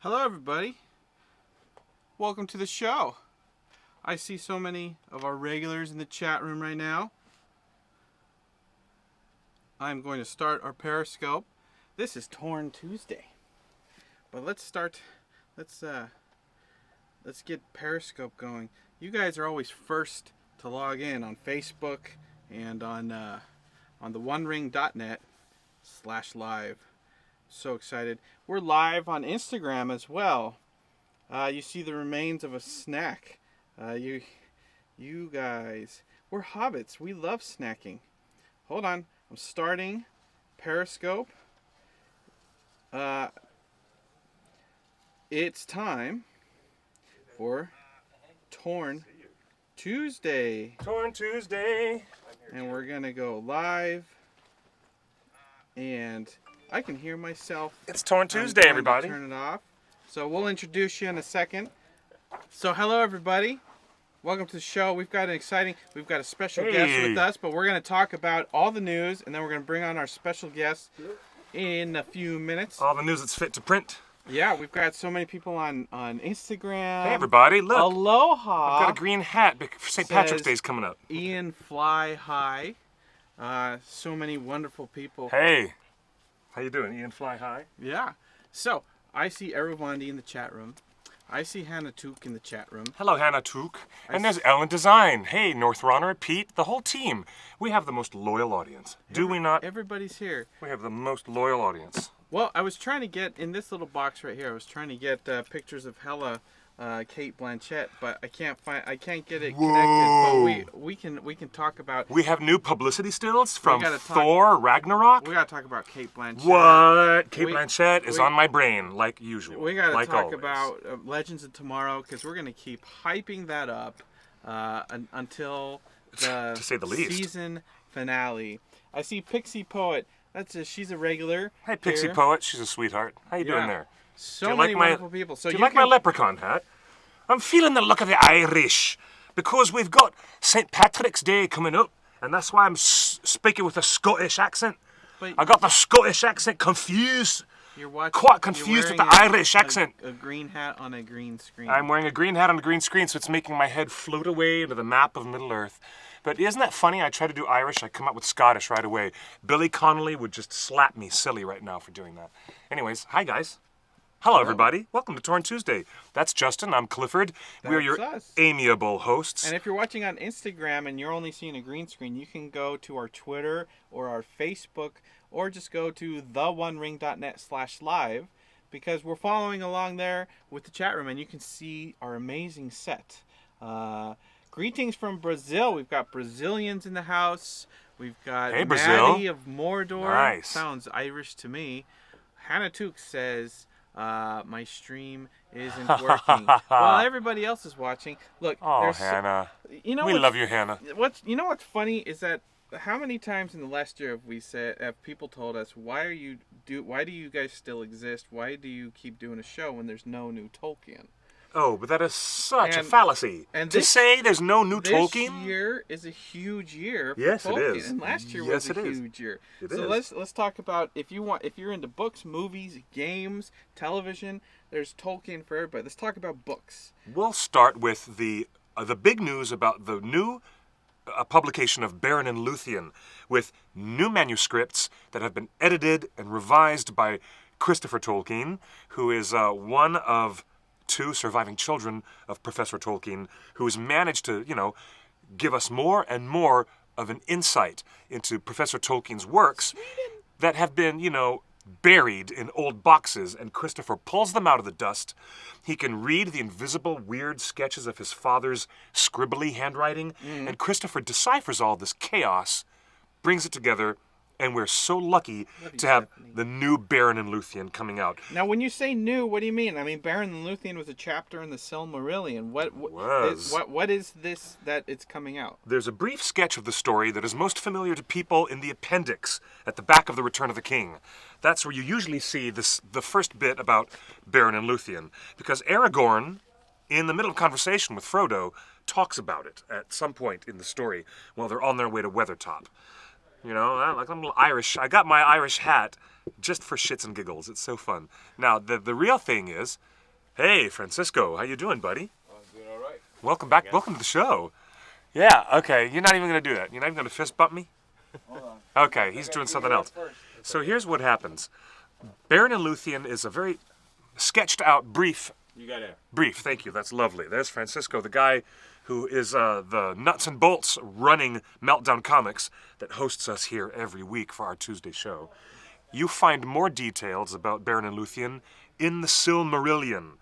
Hello everybody, welcome to the show. I see so many of our regulars in the chat room right now. I'm going to start our Periscope. This is Torn Tuesday. But let's get Periscope going. You guys are always first to log in on Facebook and on the onering.net/live. So excited. We're live on Instagram as well. You see the remains of a snack. You guys, we're hobbits. We love snacking. Hold on. I'm starting Periscope. It's time for Torn Tuesday. Torn Tuesday. And we're going to go live. And I can hear myself. It's Torn Tuesday, everybody. Turn it off. So we'll introduce you in a second. So hello, everybody. Welcome to the show. We've got a special guest with us, but we're going to talk about all the news, and then we're going to bring on our special guest in a few minutes. All the news that's fit to print. Yeah, we've got so many people on Instagram. Hey, everybody, look. Aloha. I've got a green hat for St. Patrick's Day's coming up. Ian Fly High. So many wonderful people. Hey. How you doing, Ian Fly High? Yeah. So, I see Eruvandi in the chat room. I see Hannah Took in the chat room. Hello, Hannah Took. And there's Ellen Design. Hey, North Runner, Pete, the whole team. We have the most loyal audience. Do we not? Everybody's here. We have the most loyal audience. Well, I was trying to get, in this little box right here, I was trying to get pictures of Hela, Cate Blanchett, but I can't get it connected. But we can talk about. We have new publicity stills from Thor Ragnarok. We gotta talk about Cate Blanchett. What? Cate Blanchett is on my brain like usual. We gotta talk always. about Legends of Tomorrow, because we're gonna keep hyping that up until the, to say the least, season finale. I see Pixie Poet. She's a regular. Hey, Pixie Poet. She's a sweetheart. How you doing there? So many wonderful people. So do you like my leprechaun hat? I'm feeling the look of the Irish because we've got St. Patrick's Day coming up, and that's why I'm speaking with a Scottish accent. I got the Scottish accent confused. Quite confused with the Irish accent. A green hat on a green screen. I'm wearing a green hat on a green screen, so it's making my head float away into the map of Middle Earth. But isn't that funny? I try to do Irish, I come up with Scottish right away. Billy Connolly would just slap me silly right now for doing that. Anyways, hi guys. Hello everybody. Welcome to Torn Tuesday. That's Justin, I'm Clifford. We're your amiable hosts. And if you're watching on Instagram and you're only seeing a green screen, you can go to our Twitter or our Facebook or just go to theonering.net/live because we're following along there with the chat room and you can see our amazing set. Greetings from Brazil. We've got Brazilians in the house. We've got Maddie of Mordor. Nice. Sounds Irish to me. Hannah Took says, my stream isn't working. Well, everybody else is watching. Look, Hannah. We love you, Hannah. What's funny is that how many times in the last year have people told us, why do you guys still exist? Why do you keep doing a show when there's no new Tolkien? Oh, but that is such a fallacy. And to say there's no new Tolkien? This year is a huge year for Tolkien. It is. And last year was a huge year. Let's talk about if you're into books, movies, games, television, there's Tolkien for everybody. Let's talk about books. We'll start with the big news about the new publication of Beren and Luthien with new manuscripts that have been edited and revised by Christopher Tolkien, who is one of two surviving children of Professor Tolkien, who has managed to, give us more and more of an insight into Professor Tolkien's works that have been, buried in old boxes, and Christopher pulls them out of the dust. He can read the invisible, weird sketches of his father's scribbly handwriting, and Christopher deciphers all this chaos, brings it together, and we're so lucky to have the new Beren and Luthien coming out. Now, when you say new, what do you mean? I mean, Beren and Luthien was a chapter in the Silmarillion. What is this that it's coming out? There's a brief sketch of the story that is most familiar to people in the appendix at the back of The Return of the King. That's where you usually see the first bit about Beren and Luthien, because Aragorn, in the middle of conversation with Frodo, talks about it at some point in the story while they're on their way to Weathertop. Like I'm a little Irish. I got my Irish hat just for shits and giggles. It's so fun. Now, the real thing is, Hey, Francisco, how you doing, buddy? I'm doing all right. Welcome back. Yeah. Welcome to the show. Yeah, okay. You're not even going to do that. You're not even going to fist bump me? Hold on. Okay, he's doing something else. So here's what happens. Baron and Luthien is a very sketched out, brief. You got it. Brief, thank you. That's lovely. There's Francisco, the guy who is the nuts and bolts running Meltdown Comics that hosts us here every week for our Tuesday show. You find more details about Baron and Luthien in the Silmarillion,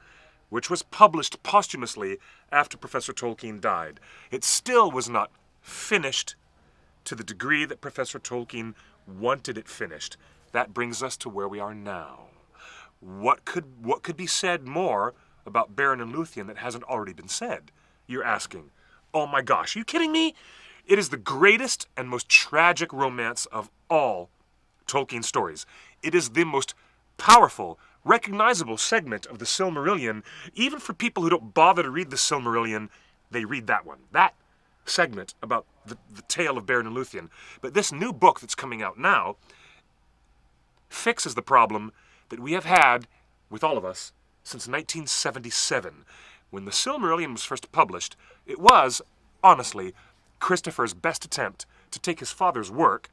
which was published posthumously after Professor Tolkien died. It still was not finished to the degree that Professor Tolkien wanted it finished. That brings us to where we are now. What could be said more about Baron and Luthien that hasn't already been said? You're asking. Oh my gosh, are you kidding me? It is the greatest and most tragic romance of all Tolkien stories. It is the most powerful, recognizable segment of the Silmarillion. Even for people who don't bother to read the Silmarillion, they read that one. That segment about the tale of Baron and Luthien. But this new book that's coming out now fixes the problem that we have had with all of us since 1977. When the Silmarillion was first published, it was, honestly, Christopher's best attempt to take his father's work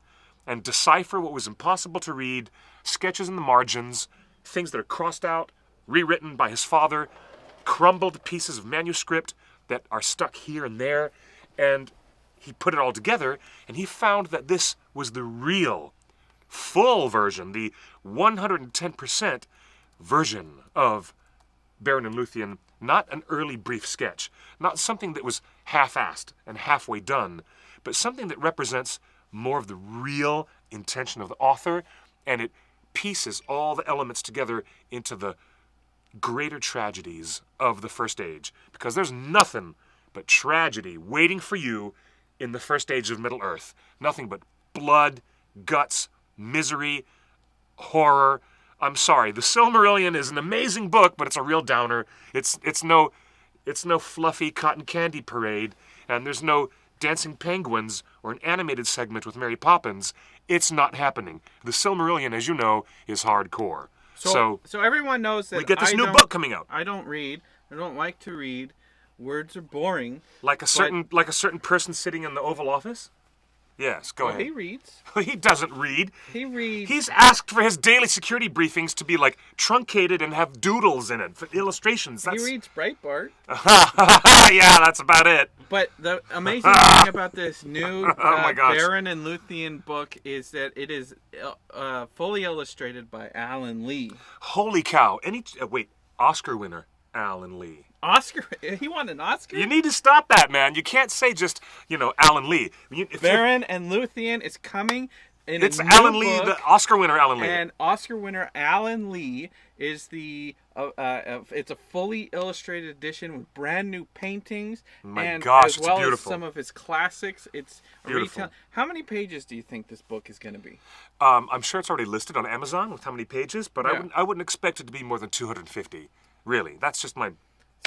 and decipher what was impossible to read, sketches in the margins, things that are crossed out, rewritten by his father, crumbled pieces of manuscript that are stuck here and there, and he put it all together, and he found that this was the real, full version, the 110% version of Baron and Luthien, not an early brief sketch, not something that was half-assed and halfway done, but something that represents more of the real intention of the author, and it pieces all the elements together into the greater tragedies of the First Age, because there's nothing but tragedy waiting for you in the First Age of Middle-earth. Nothing but blood, guts, misery, horror. I'm sorry, the Silmarillion is an amazing book, but it's a real downer. It's no fluffy cotton candy parade, and there's no dancing penguins or an animated segment with Mary Poppins. It's not happening. The Silmarillion, as you know, is hardcore. So everyone knows that we get this new book coming out. I don't read. I don't like to read. Words are boring. Like a certain person sitting in the Oval Office? Yes, go ahead. He reads. He doesn't read. He reads. He's asked for his daily security briefings to be like truncated and have doodles in it for illustrations. He reads Breitbart. Yeah, that's about it. But the amazing thing about this new my gosh. Baron and Luthien book is that it is fully illustrated by Alan Lee. Holy cow. Wait, Oscar winner Alan Lee. Oscar? He won an Oscar? You need to stop that, man. You can't say just, Alan Lee. Baron and Luthien is coming in It's a new Alan Lee, book, the Oscar winner Alan Lee. and Oscar winner Alan Lee is it's a fully illustrated edition with brand new paintings. My gosh, as well it's beautiful. as some of his classics. It's Beautiful. How many pages do you think this book is going to be? I'm sure it's already listed on Amazon with how many pages, but Yeah. I wouldn't expect it to be more than 250. Really, that's just my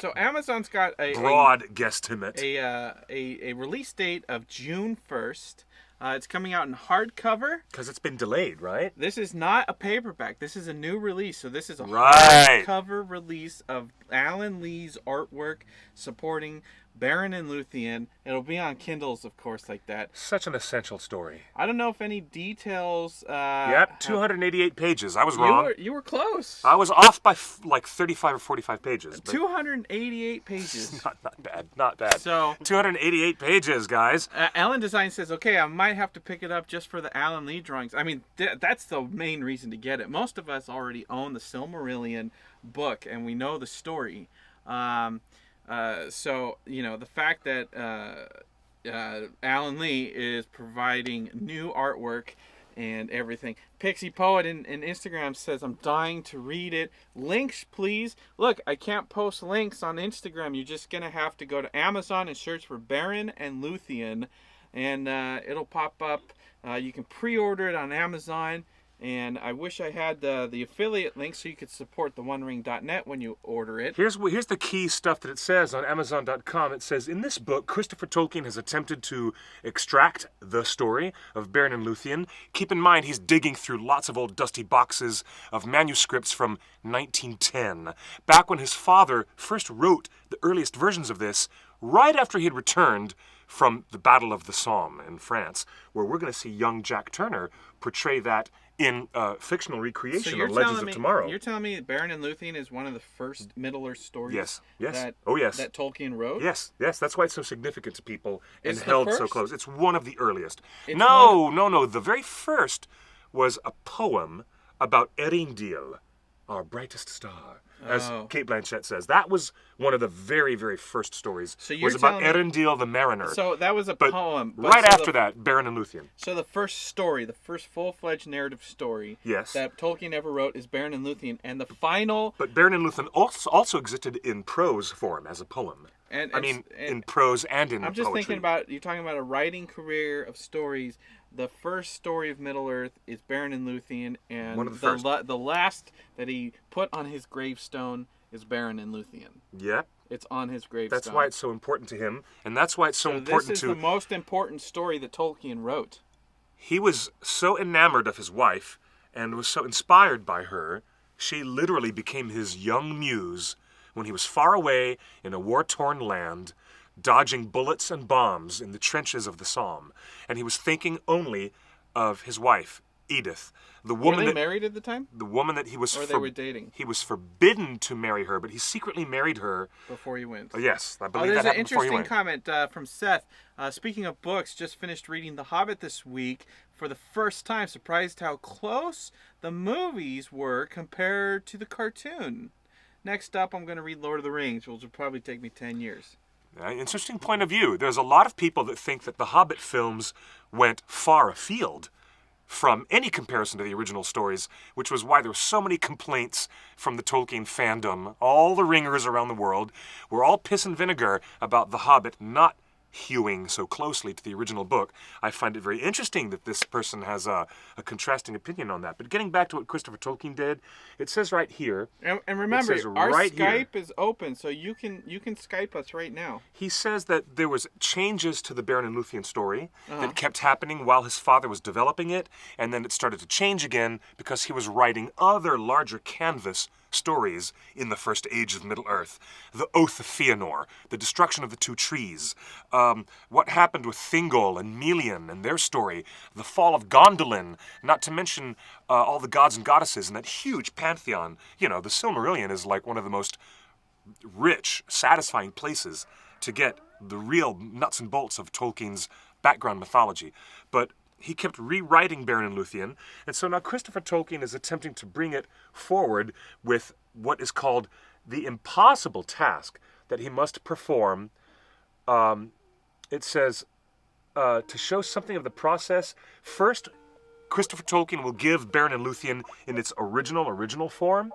So Amazon's got a broad guesstimate. a release date of June 1st. It's coming out in hardcover. Because it's been delayed, right? This is not a paperback. This is a new release. So this is a Right. hardcover release of Alan Lee's artwork supporting Baron and Luthien. It'll be on Kindles, of course, like that. Such an essential story. I don't know if any details... Yep, 288 pages. I was wrong. You were close. I was off by like 35 or 45 pages. But 288 pages. not bad, not bad. So 288 pages, guys. Alan Design says, okay, I might have to pick it up just for the Alan Lee drawings. I mean, that's the main reason to get it. Most of us already own the Silmarillion book, and we know the story. So, the fact that Alan Lee is providing new artwork and everything. Pixie Poet in Instagram says, I'm dying to read it. Links, please. Look, I can't post links on Instagram. You're just going to have to go to Amazon and search for Baron and Luthien, and it'll pop up. You can pre-order it on Amazon. And I wish I had the affiliate link so you could support the OneRing.net when you order it. Here's the key stuff that it says on Amazon.com. It says, in this book, Christopher Tolkien has attempted to extract the story of Beren and Luthien. Keep in mind, he's digging through lots of old dusty boxes of manuscripts from 1910, back when his father first wrote the earliest versions of this, right after he had returned from the Battle of the Somme in France, where we're going to see young Jack Turner portray that in fictional recreation of Legends of Tomorrow. You're telling me Beren and Luthien is one of the first Middle-earth stories yes. that Tolkien wrote? Yes. That's why it's so significant to people and held so close. It's one of the earliest. No. The very first was a poem about Eärendil, our brightest star, as Cate Blanchett says. That was one of the very, very first stories. So was about Eärendil the mariner. So that was a poem. But right after that, Beren and Luthien. So the first story, the first full-fledged narrative story that Tolkien ever wrote is Beren and Luthien. And the final... But Beren and Luthien also existed in prose form as a poem. In prose and in poetry. I'm just thinking about, you're talking about a writing career of stories. The first story of Middle-earth is Beren and Luthien, and one of the last that he put on his gravestone is Beren and Luthien. Yep. It's on his gravestone. That's why it's so important to him, and that's why it's so important this is the most important story that Tolkien wrote. He was so enamored of his wife and was so inspired by her, she literally became his young muse when he was far away in a war-torn land, dodging bullets and bombs in the trenches of the Somme. And he was thinking only of his wife, Edith. Were they married at the time? The woman that he was... Or they were dating? He was forbidden to marry her, but he secretly married her... Before he went. Yes, I believe that happened before he went. There's an interesting comment from Seth. Speaking of books, just finished reading The Hobbit this week for the first time. Surprised how close the movies were compared to the cartoon. Next up, I'm going to read Lord of the Rings, which will probably take me 10 years. Interesting point of view. There's a lot of people that think that the Hobbit films went far afield from any comparison to the original stories, which was why there were so many complaints from the Tolkien fandom. All the ringers around the world were all piss and vinegar about the Hobbit not hewing so closely to the original book. I find it very interesting that this person has a contrasting opinion on that. But getting back to what Christopher Tolkien did, it says right here... And remember, our Skype is open, so you can Skype us right now. He says that there was changes to the Beren and Luthien story that kept happening while his father was developing it, and then it started to change again because he was writing other larger canvas stories in the first age of Middle-earth. The Oath of Fëanor, the destruction of the two trees, what happened with Thingol and Melian and their story, the fall of Gondolin, not to mention all the gods and goddesses and that huge pantheon. You know, the Silmarillion is like one of the most rich, satisfying places to get the real nuts and bolts of Tolkien's background mythology. But he kept rewriting Beren and Luthien, and so now Christopher Tolkien is attempting to bring it forward with what is called the impossible task that he must perform. It says, to show something of the process, first, Christopher Tolkien will give Beren and Luthien in its original form,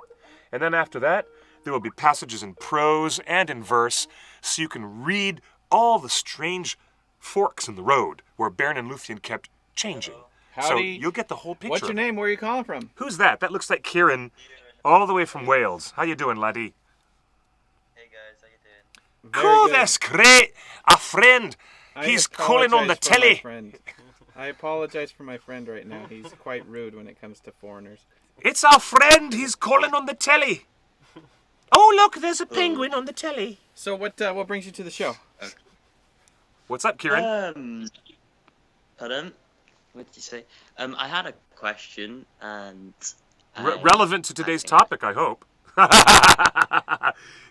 and then after that, there will be passages in prose and in verse, so you can read all the strange forks in the road where Beren and Luthien kept changing. So you'll get the whole picture. What's your name? Where are you calling from? Who's that? That looks like Kieran, all the way from Wales. How you doing, laddie? Hey guys, how you doing? Cool, that's great. A friend. He's calling on the telly. I apologize for my friend right now. He's quite rude when it comes to foreigners. It's our friend. He's calling on the telly. Oh, look, there's a penguin on the telly. So what brings you to the show? What's up, Kieran? Pardon? What did you say? I had a question, and... relevant to today's topic, I hope.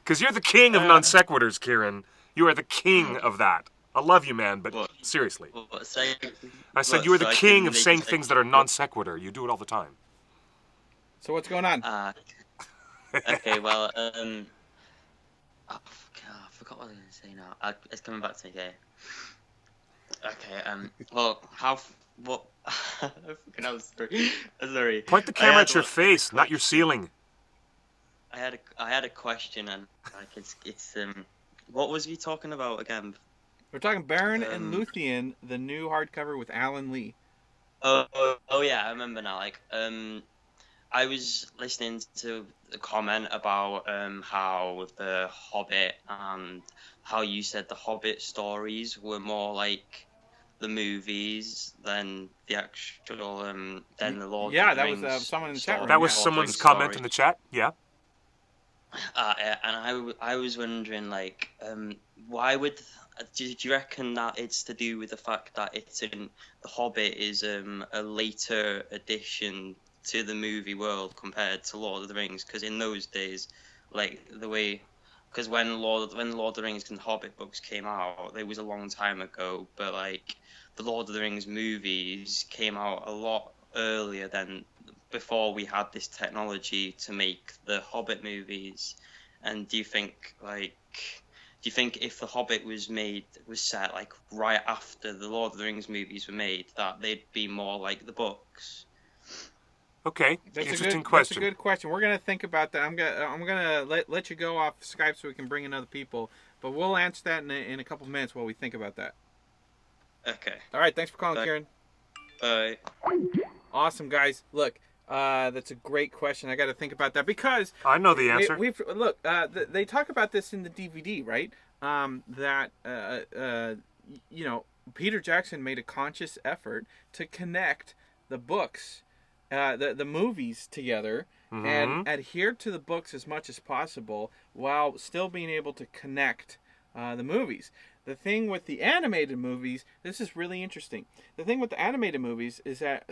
Because you're the king of non sequiturs, Kieran. You are the king of that. I love you, man, but seriously. I said you are the king of saying things that are non sequitur. You do it all the time. So what's going on? Okay, well, I forgot what I was going to say now. It's coming back to me, okay? Okay, well, what... I'm sorry. Point the camera at your face, not your ceiling. I had a question, and like it's what was we talking about again? We're talking Beren and Luthien, the new hardcover with Alan Lee. Oh yeah, I remember now. Like, I was listening to a comment about how the Hobbit and how you said the Hobbit stories were more like the movies than the actual than the Lord of Yeah, the that was Rings someone in the chat story, room. That was Yeah. Lord of the someone's Rings comment in stories. the chat. Yeah. And I was wondering, like, why would do you reckon that it's to do with the fact that it's in the Hobbit is a later addition to the movie world compared to Lord of the Rings? Because in those days, like the way, because when Lord of the Rings and Hobbit books came out, it was a long time ago. But like the Lord of the Rings movies came out a lot earlier than before we had this technology to make the Hobbit movies. And do you think if the Hobbit was set like right after the Lord of the Rings movies were made, that they'd be more like the books? Okay. That's a Interesting good. That's a question. good question. We're gonna think about that. I'm gonna let you go off Skype so we can bring in other people. But we'll answer that in a couple minutes while we think about that. Okay. All right. Thanks for calling, Bye. Kieran. Bye. Awesome, guys. Look, that's a great question. I got to think about that because I know the answer. we've look. They talk about this in the DVD, right? That you know, Peter Jackson made a conscious effort to connect the books, the movies together, and Mm-hmm. adhere to the books as much as possible while still being able to connect the movies. The thing with the animated movies, this is really interesting. The thing with the animated movies is that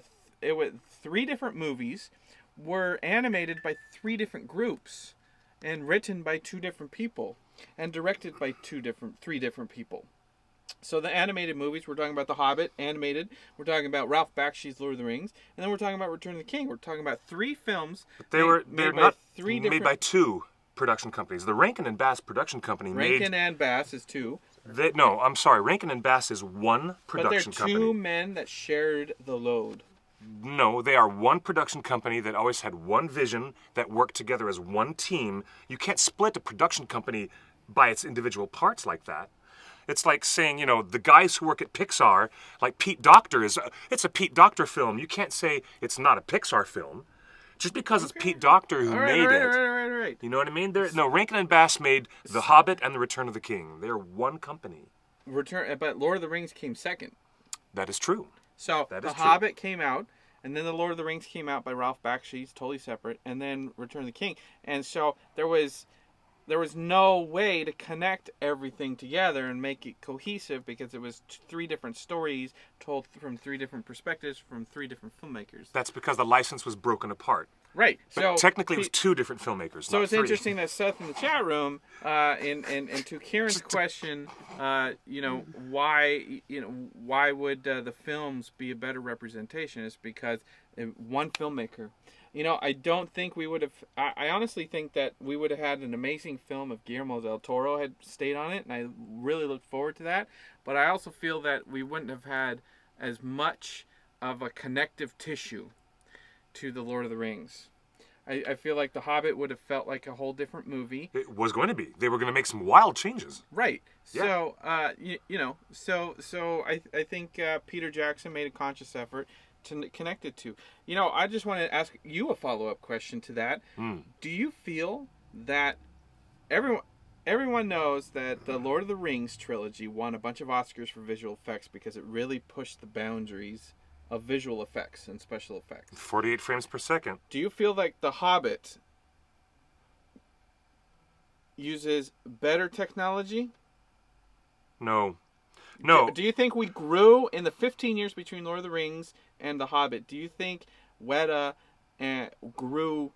it was three different movies were animated by three different groups and written by two different people and directed by three different people. So the animated movies, we're talking about The Hobbit, animated. We're talking about Ralph Bakshi's Lord of the Rings, and then we're talking about Return of the King. We're talking about three films They're made by not three made by different. two production companies. The Rankin and Bass production company Rankin and Bass is two, no, I'm sorry. Rankin and Bass is one but they're production two company. men that shared the load. No, they are one production company that always had one vision that worked together as one team. You can't split a production company by its individual parts like that. It's like saying, the guys who work at Pixar, like Pete Docter it's a Pete Docter film. You can't say it's not a Pixar film. Just because it's Pete Docter who All right, all made right, all it. right, all right, all right. You know what I mean? No, Rankin and Bass made The Hobbit and The Return of the King. They're one company. But Lord of the Rings came second. That is true. So That The is true. Hobbit came out, and then The Lord of the Rings came out by Ralph Bakshi, totally separate, and then Return of the King. And so there was no way to connect everything together and make it cohesive because it was three different stories told from three different perspectives from three different filmmakers. That's because the license was broken apart. Right. But So technically, it was two different filmmakers. So not it's three. interesting that Seth in the chat room, and to Kieran's question, why would the films be a better representation? Is because one filmmaker. I don't think we would have. I honestly think that we would have had an amazing film if Guillermo del Toro had stayed on it, and I really look forward to that. But I also feel that we wouldn't have had as much of a connective tissue to the Lord of the Rings. I feel like The Hobbit would have felt like a whole different movie. It was going to be. They were going to make some wild changes. Right. Yeah. So, so I think Peter Jackson made a conscious effort to connect it to. I just want to ask you a follow-up question to that. Do you feel that everyone knows that the Lord of the Rings trilogy won a bunch of Oscars for visual effects because it really pushed the boundaries of visual effects and special effects? 48 frames per second. Do you feel like The Hobbit uses better technology? No. Do you think we grew in the 15 years between Lord of the Rings and The Hobbit? Do you think Weta grew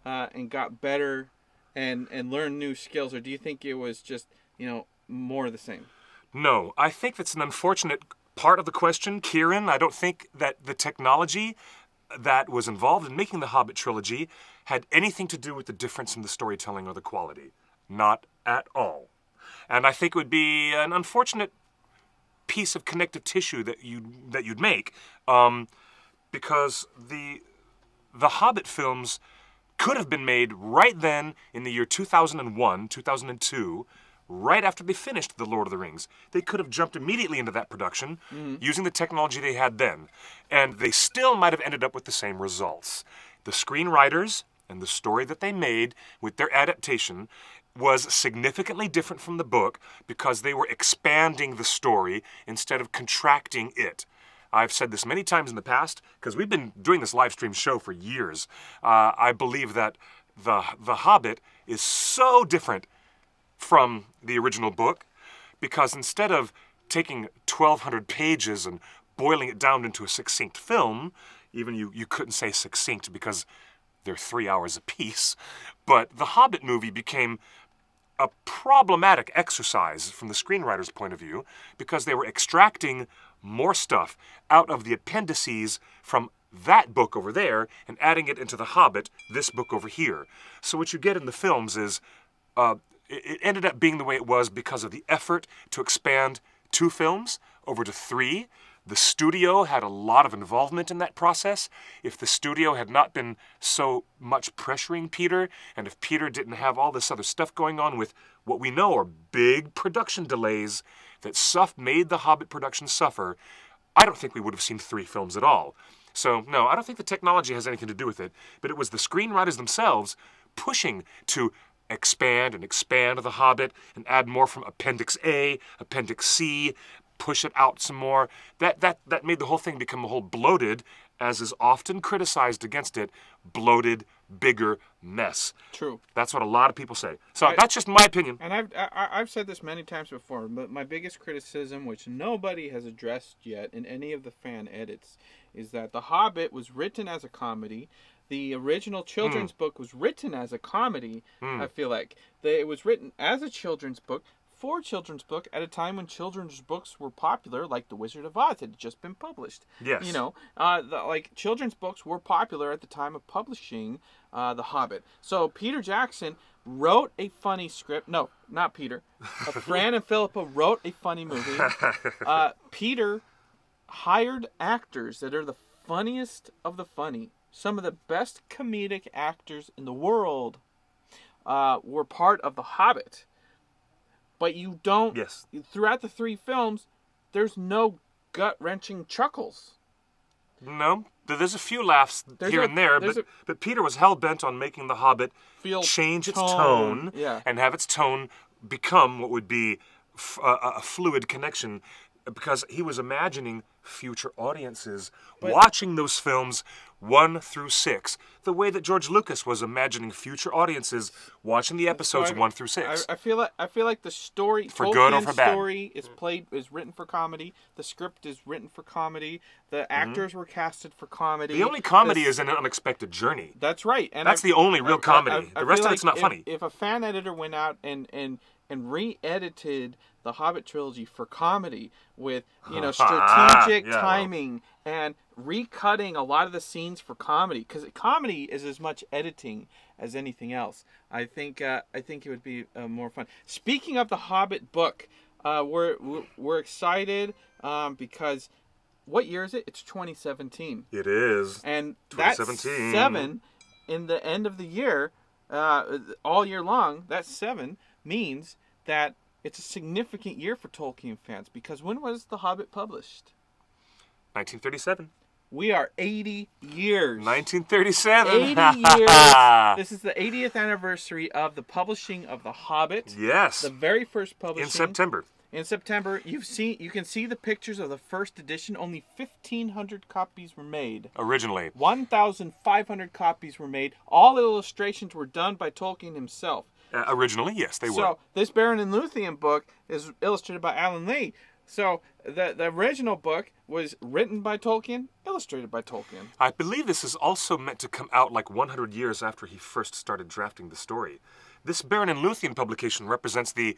and got better and learned new skills, or do you think it was just more of the same? No. I think that's an unfortunate part of the question, Kieran. I don't think that the technology that was involved in making the Hobbit trilogy had anything to do with the difference in the storytelling or the quality. Not at all. And I think it would be an unfortunate piece of connective tissue that you'd make, because the Hobbit films could have been made right then in the year 2001, 2002, right after they finished The Lord of the Rings. They could have jumped immediately into that production using the technology they had then, and they still might have ended up with the same results. The screenwriters and the story that they made with their adaptation was significantly different from the book because they were expanding the story instead of contracting it. I've said this many times in the past because we've been doing this live stream show for years. I believe that the Hobbit is so different from the original book because instead of taking 1,200 pages and boiling it down into a succinct film, even you couldn't say succinct because they're 3 hours apiece, but the Hobbit movie became a problematic exercise from the screenwriter's point of view because they were extracting more stuff out of the appendices from that book over there and adding it into The Hobbit, this book over here. So what you get in the films is it ended up being the way it was because of the effort to expand 2 films over to 3. The studio had a lot of involvement in that process. If the studio had not been so much pressuring Peter, and if Peter didn't have all this other stuff going on with what we know are big production delays that made the Hobbit production suffer, I don't think we would have seen 3 films at all. So, no, I don't think the technology has anything to do with it, but it was the screenwriters themselves pushing to expand the Hobbit and add more from Appendix A, Appendix C, push it out some more. That made the whole thing become a whole bloated, as is often criticized against it, bloated, bigger mess. True. That's what a lot of people say. So that's just my opinion. And I've said this many times before, but my biggest criticism, which nobody has addressed yet in any of the fan edits, is that The Hobbit was written as a comedy. The original children's book was written as a comedy, I feel like. It was written as a children's book, for children's book, at a time when children's books were popular, like The Wizard of Oz had just been published. Yes. You know, children's books were popular at the time of publishing The Hobbit. So Peter Jackson wrote a funny script. No, not Peter. Fran and Philippa wrote a funny movie. Peter hired actors that are the funniest of the funny. Some of the best comedic actors in the world were part of The Hobbit. But you don't... Yes. Throughout the 3 films, there's no gut-wrenching chuckles. No, there's a few laughs here and there, but Peter was hell-bent on making The Hobbit change its tone and have its tone become what would be a fluid connection, because he was imagining future audiences watching those films 1 through 6, the way that George Lucas was imagining future audiences watching the episodes 1 through 6. I feel like the story, for good or for bad, story is written for comedy. The script is written for comedy. The actors were casted for comedy. The only comedy is an unexpected journey. That's right, and that's the only real comedy. The rest of it's not funny. If a fan editor went out and re-edited the Hobbit trilogy for comedy with, strategic timing and recutting a lot of the scenes for comedy, because comedy is as much editing as anything else. I think it would be more fun. Speaking of the Hobbit book, we're excited because what year is it? It's 2017. It is. And that's 7 in the end of the year, all year long. That 7 means that it's a significant year for Tolkien fans, because when was The Hobbit published? 1937. We are 80 years. 1937. 80 years. This is the 80th anniversary of the publishing of The Hobbit. Yes. The very first publishing. In September. In September, you can see the pictures of the first edition. Only 1,500 copies were made. Originally. 1,500 copies were made. All illustrations were done by Tolkien himself. Originally, yes, they were. So this Beren and Luthien book is illustrated by Alan Lee. So the original book was written by Tolkien, illustrated by Tolkien. I believe this is also meant to come out like 100 years after he first started drafting the story. This Beren and Luthien publication represents the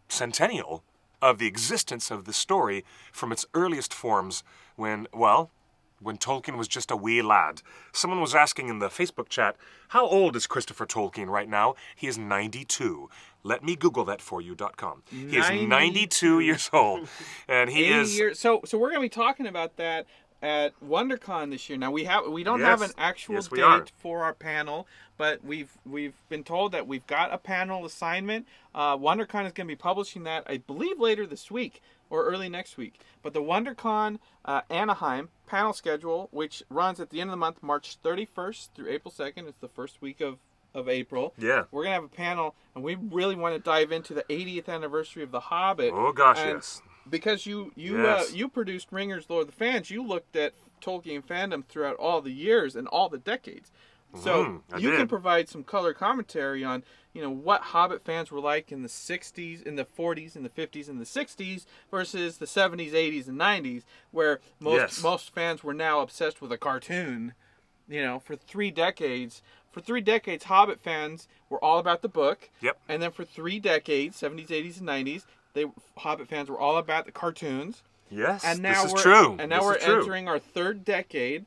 centennial of the existence of the story from its earliest forms when Tolkien was just a wee lad. Someone was asking in the Facebook chat, how old is Christopher Tolkien right now? He is 92. Let me Google that for you.com. He is 92 years old. And he is... So we're going to be talking about that at WonderCon this year. Now we don't have an actual Yes, we are. date for our panel, but we've been told that we've got a panel assignment. WonderCon is going to be publishing that, I believe, later this week or early next week. But the WonderCon Anaheim panel schedule, which runs at the end of the month, March 31st through April 2nd, it's the first week of April. Yeah. We're going to have a panel, and we really want to dive into the 80th anniversary of The Hobbit. Oh, gosh, and yes. Because you Yes. you produced Ringer's Lord of the Fans, you looked at Tolkien fandom throughout all the years and all the decades. So I you did. can provide some color commentary on, what Hobbit fans were like in the 60s, in the 40s, in the 50s, and the 60s versus the 70s, 80s, and 90s, where most fans were now obsessed with a cartoon. For 3 decades. For 3 decades, Hobbit fans were all about the book. Yep. And then for 3 decades, 70s, 80s, and 90s, Hobbit fans were all about the cartoons. Yes, And now this is true. And now This we're is true. entering our 3rd decade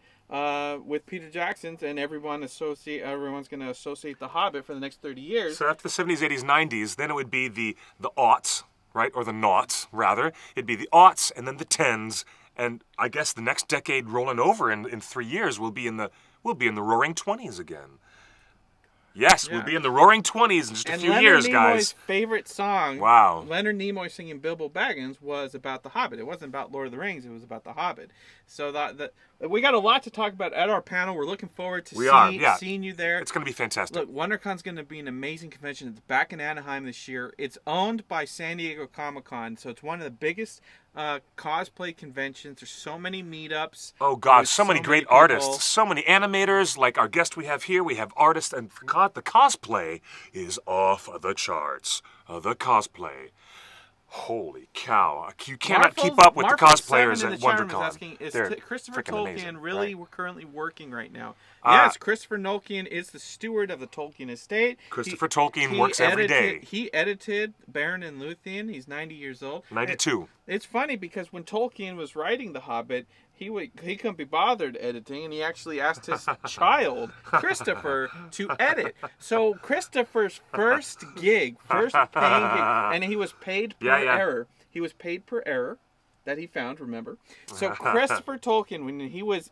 with Peter Jackson's, and everyone's going to associate The Hobbit for the next 30 years. So after the 70s, 80s, 90s, then it would be the aughts, right? Or the noughts, rather. It'd be the aughts and then the tens. And I guess the next decade rolling over in 3 years we'll be in the roaring 20s again. Yes, Yeah. we'll be in the roaring 20s in just a few Leonard years, Nimoy's guys. favorite song, Wow. Leonard Nimoy singing Bilbo Baggins, was about The Hobbit. It wasn't about Lord of the Rings. It was about The Hobbit. So we got a lot to talk about at our panel. We're looking forward to seeing you there. It's going to be fantastic. Look, WonderCon's going to be an amazing convention. It's back in Anaheim this year. It's owned by San Diego Comic-Con, so it's one of the biggest cosplay conventions. There's so many meetups. Oh, God, with so many great people. artists, so many animators, like our guest we have here. We have artists, and God, the cosplay is off the charts. The cosplay. Holy cow. You cannot keep up with the cosplayers at WonderCon. Asking, is They're Christopher freaking Tolkien amazing, really right? currently working right now? Yes, Christopher Tolkien is the steward of the Tolkien estate. Christopher Tolkien works every day. He edited Baron and Luthien. He's 90 years old. 92. It's funny because when Tolkien was writing The Hobbit, he couldn't be bothered editing, and he actually asked his child, Christopher, to edit. So Christopher's first paying gig, and he was paid per error. He was paid per error that he found, remember? So Christopher Tolkien, when he was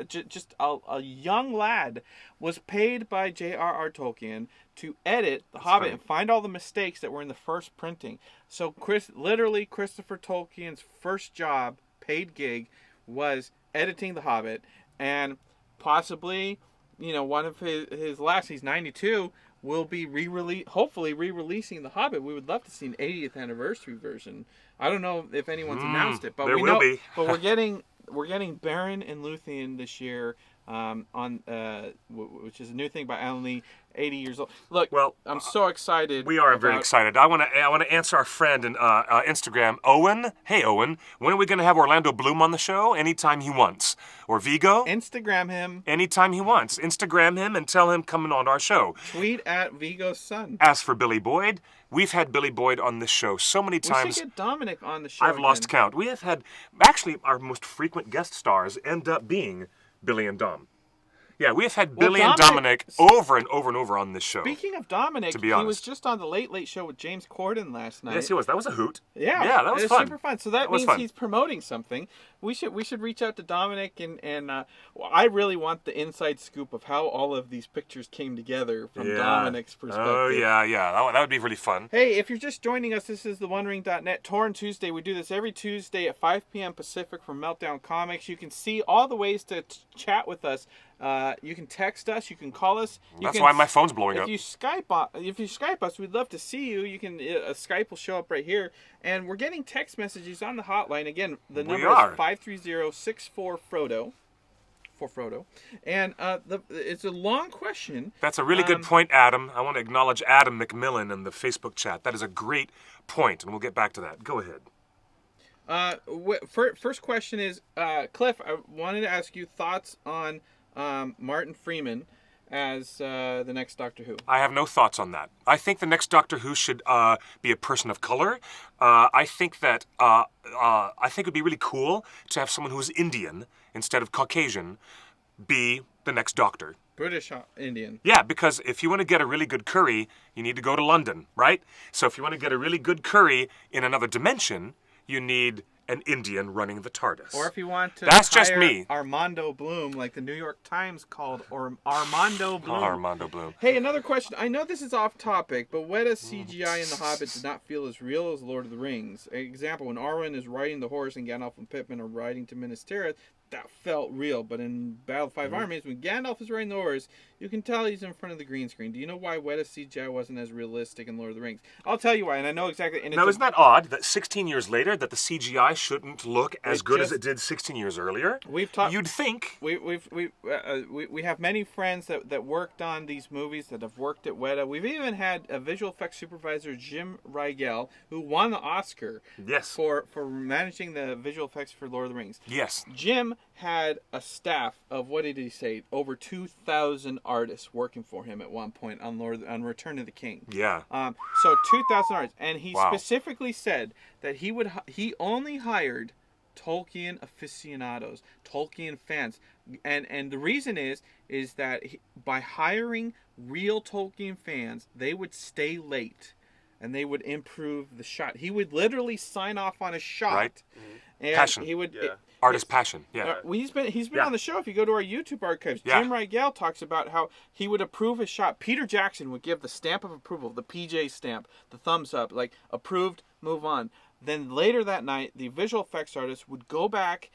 just a young lad, was paid by J.R.R. Tolkien to edit The Hobbit and find all the mistakes that were in the first printing. So Christopher Tolkien's first job, paid gig, was editing The Hobbit, and possibly, one of his last, he's 92, will be hopefully re-releasing The Hobbit. We would love to see an 80th anniversary version. I don't know if anyone's announced it, but there we will know, be. But we're getting Baron and Luthien this year, which is a new thing by Alan Lee, 80 years old. Look, well, I'm so excited. We are very excited. I want to answer our friend in Instagram, Owen. Hey, Owen, when are we going to have Orlando Bloom on the show? Anytime he wants. Or Vigo? Instagram him. Anytime he wants. Instagram him and tell him coming on our show. Tweet at Vigo's son. As for Billy Boyd, we've had Billy Boyd on this show so many times. We should get Dominic on the show. I've lost count. We have had, actually, our most frequent guest stars end up being Billy and Dom. Yeah, we have had Billy and Dominic over and over and over on this show. Speaking of Dominic, he was just on the Late Late Show with James Corden last night. Yes, he was. That was a hoot. Yeah, that was fun. Super fun. So that means he's promoting something. We should reach out to Dominic and I really want the inside scoop of how all of these pictures came together from Dominic's perspective. Oh yeah. That would be really fun. Hey, if you're just joining us, this is the OneRing.net Torn Tuesday. We do this every Tuesday at 5 p.m. Pacific from Meltdown Comics. You can see all the ways to chat with us. You can text us. You can call us. That's why my phone's blowing up. If you Skype us, we'd love to see you. You can Skype will show up right here, and we're getting text messages on the hotline. Again, the number is 530-64-FRODO. For Frodo, and it's a long question. That's a really good point, Adam. I want to acknowledge Adam McMillan in the Facebook chat. That is a great point, and we'll get back to that. Go ahead. First question is, Cliff, I wanted to ask you thoughts on Martin Freeman as the next Doctor Who. I have no thoughts on that. I think the next Doctor Who should be a person of color. I think it would be really cool to have someone who is Indian instead of Caucasian be the next Doctor. British Indian. Yeah, because if you want to get a really good curry, you need to go to London, right? So if you want to get a really good curry in another dimension, you need an Indian running the TARDIS. Or if you want to That's just hire me. Armando Bloom, like the New York Times called Armando Bloom. Armando Bloom. Hey, another question. I know this is off topic, but Weta's CGI in The Hobbit did not feel as real as Lord of the Rings. Example, when Arwen is riding the horse and Gandalf and Pippin are riding to Minas Tirith, that felt real. But in Battle of Five Armies, when Gandalf is riding the horse, you can tell he's in front of the green screen. Do you know why Weta's CGI wasn't as realistic in Lord of the Rings? I'll tell you why, and I know exactly. And Now, isn't that odd that 16 years later that the CGI shouldn't look as good as it did 16 years earlier? We've talked. You'd think. We have many friends that worked on these movies that have worked at Weta. We've even had a visual effects supervisor, Jim Rigel, who won the Oscar. Yes. For managing the visual effects for Lord of the Rings. Yes. Jim had a staff of, what did he say, over 2,000 artists working for him at one point on Return of the King. Yeah. So 2,000 artists, and he Wow. specifically said that he only hired Tolkien aficionados, Tolkien fans, and the reason is that by hiring real Tolkien fans, they would stay late. And they would improve the shot. He would literally sign off on a shot. Right. And Passion. He would. Artist passion. Yeah. Well, he's been Yeah. on the show. If you go to our YouTube archives, Yeah. Jim Rigel talks about how he would approve a shot. Peter Jackson would give the stamp of approval, the PJ stamp, the thumbs up, like approved, move on. Then later that night, the visual effects artist would go back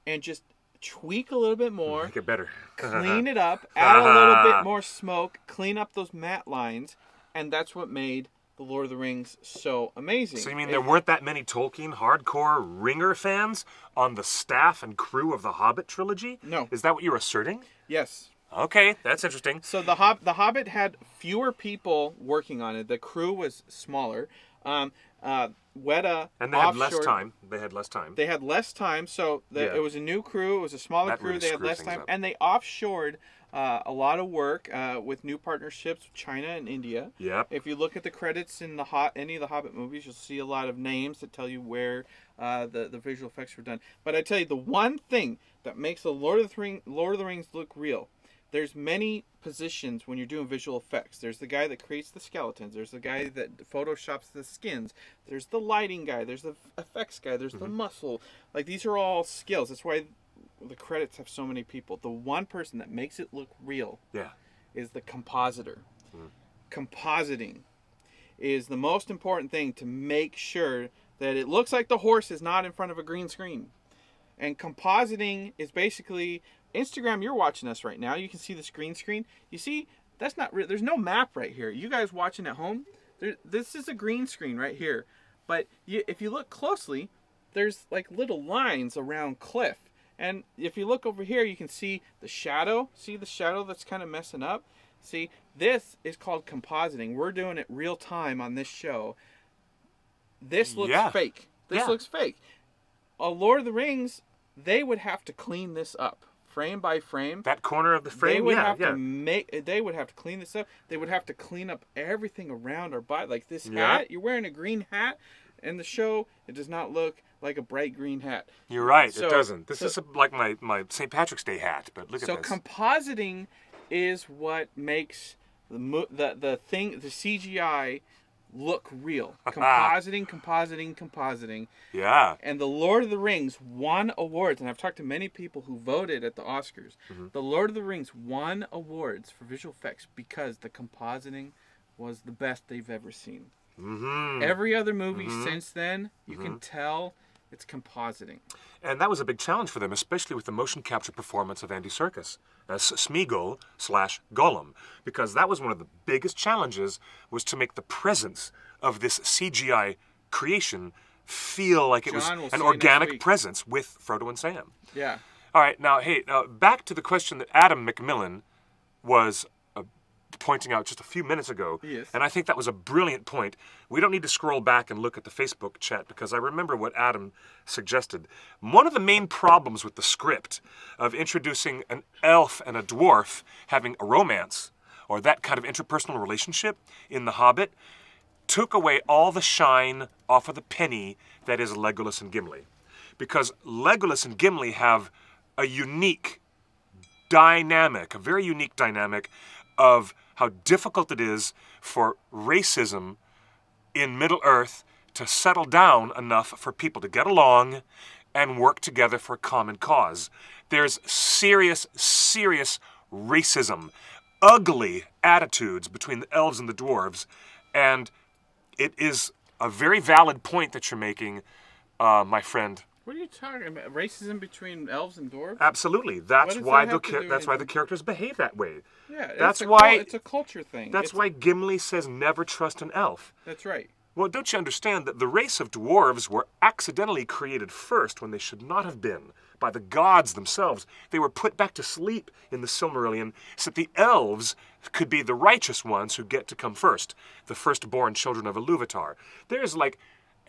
and just tweak a little bit more, Make it better. clean it up, add a little bit more smoke, clean up those matte lines, and that's what made The Lord of the Rings so amazing. So you mean there weren't that many Tolkien hardcore ringer fans on the staff and crew of the Hobbit trilogy? No. Is that what you're asserting? Yes. Okay, that's interesting. So the Hobbit had fewer people working on it. The crew was smaller. Weta And they had offshored- less time. They had less time. They had less time, so Yeah. it was a new crew. It was a smaller That crew. really They had screwed less things time, up. and they offshored a lot of work with new partnerships with China and India. Yep. If you look at the credits in any of the Hobbit movies, you'll see a lot of names that tell you where the visual effects were done. But I tell you, the one thing that makes the Lord of the Rings look real. There's many positions when you're doing visual effects. There's the guy that creates the skeletons. There's the guy that photoshops the skins. There's the lighting guy. There's the effects guy. There's the muscle. Like, these are all skills. That's why the credits have so many people. The one person that makes it look real Yeah. is the compositor. Compositing is the most important thing to make sure that it looks like the horse is not in front of a green screen. And compositing is basically... Instagram, you're watching us right now. You can see this green screen. You see, that's not real. There's no map right here. You guys watching at home, this is a green screen right here. But if you look closely, there's like little lines around Cliff. And if you look over here, you can see the shadow. See the shadow that's kind of messing up? See, this is called compositing. We're doing it real time on this show. This looks fake. This looks fake. Lord of the Rings, they would have to clean this up. Frame by frame. That corner of the frame, They would have to clean this up. They would have to clean up everything around our body. Like this hat, you're wearing a green hat. In the show, it does not look like a bright green hat. You're right, it doesn't. This is like my St. Patrick's Day hat, but look at this. So compositing is what makes the CGI look real. Compositing. Yeah. And The Lord of the Rings won awards, and I've talked to many people who voted at the Oscars. The Lord of the Rings won awards for visual effects because the compositing was the best they've ever seen. Every other movie since then, you can tell it's compositing. And that was a big challenge for them, especially with the motion capture performance of Andy Serkis as Smeagol/Gollum, because that was one of the biggest challenges, was to make the presence of this CGI creation feel like it was an organic presence with Frodo and Sam. Yeah. All right, now, hey, back to the question that Adam McMillan was pointing out just a few minutes ago. Yes. And I think that was a brilliant point. We don't need to scroll back and look at the Facebook chat because I remember what Adam suggested. One of the main problems with the script of introducing an elf and a dwarf having a romance or that kind of interpersonal relationship in The Hobbit took away all the shine off of the penny that is Legolas and Gimli. Because Legolas and Gimli have a unique dynamic, a very unique dynamic of how difficult it is for racism in Middle-earth to settle down enough for people to get along and work together for a common cause. There's serious, serious racism, ugly attitudes between the elves and the dwarves, and it is a very valid point that you're making, my friend. What are you talking about? Racism between elves and dwarves? Absolutely. That's does why that have to do that's why the anything? characters behave that way. Yeah, That's it's why it's a culture thing. That's why Gimli says never trust an elf. That's right. Well, don't you understand that the race of dwarves were accidentally created first when they should not have been by the gods themselves? They were put back to sleep in the Silmarillion so that the elves could be the righteous ones who get to come first, the firstborn children of Iluvatar. There's like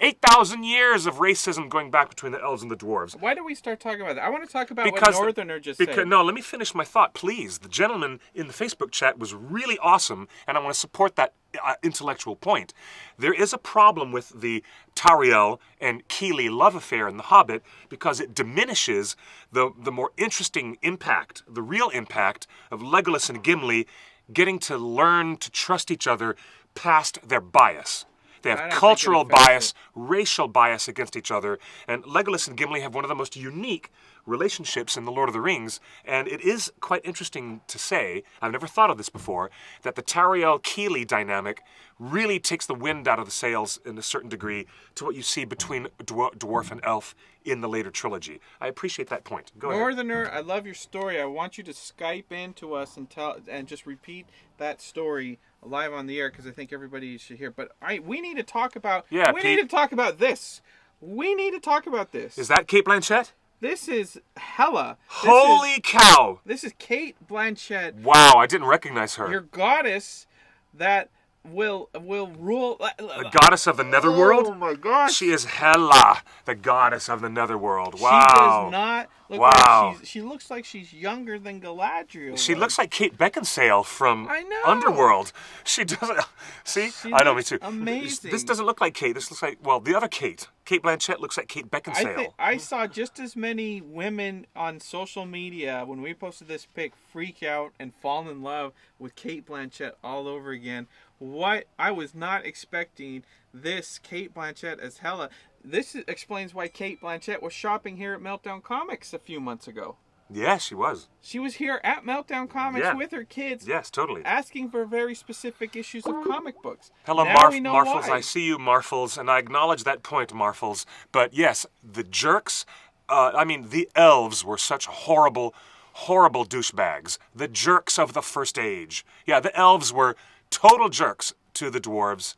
8,000 years of racism going back between the elves and the dwarves. Why do we start talking about that? I want to talk about what Northerner just said. No, let me finish my thought, please. The gentleman in the Facebook chat was really awesome, and I want to support that intellectual point. There is a problem with the Tauriel and Keely love affair in The Hobbit because it diminishes the more interesting impact, the real impact of Legolas and Gimli getting to learn to trust each other past their bias. They have cultural bias, racial bias against each other, and Legolas and Gimli have one of the most unique relationships in The Lord of the Rings, and it is quite interesting to say, I've never thought of this before, that the Tauriel-Keely dynamic really takes the wind out of the sails in a certain degree to what you see between dwarf and elf in the later trilogy. I appreciate that point. Go ahead. Northerner, I love your story. I want you to Skype in to us and just repeat that story live on the air because I think everybody should hear. But we need to talk about. Yeah, we need to talk about this. We need to talk about this. Is that Cate Blanchett? This is Hela. Holy cow! This is Cate Blanchett. Wow, I didn't recognize her. Your goddess that will rule. The goddess of the netherworld? Oh my gosh! She is Hela, the goddess of the netherworld. Wow. She does not look wow. like she looks like she's younger than Galadriel. She looks like Kate Beckinsale from I know. Underworld. She doesn't. See? She I know, me too. Amazing. This doesn't look like Kate. This looks like, well, the other Kate. Cate Blanchett looks like Kate Beckinsale. I saw just as many women on social media when we posted this pic freak out and fall in love with Cate Blanchett all over again. What I was not expecting this Cate Blanchett as Hela. This explains why Cate Blanchett was shopping here at Meltdown Comics a few months ago. Yeah, she was. She was here at Meltdown Comics with her kids. Yes, totally. Asking for very specific issues of comic books. Hello, now we know Marfles. why. I see you, Marfles, and I acknowledge that point, Marfles. But yes, the jerks, the elves were such horrible, horrible douchebags. The jerks of the First Age. Yeah, the elves were total jerks to the dwarves,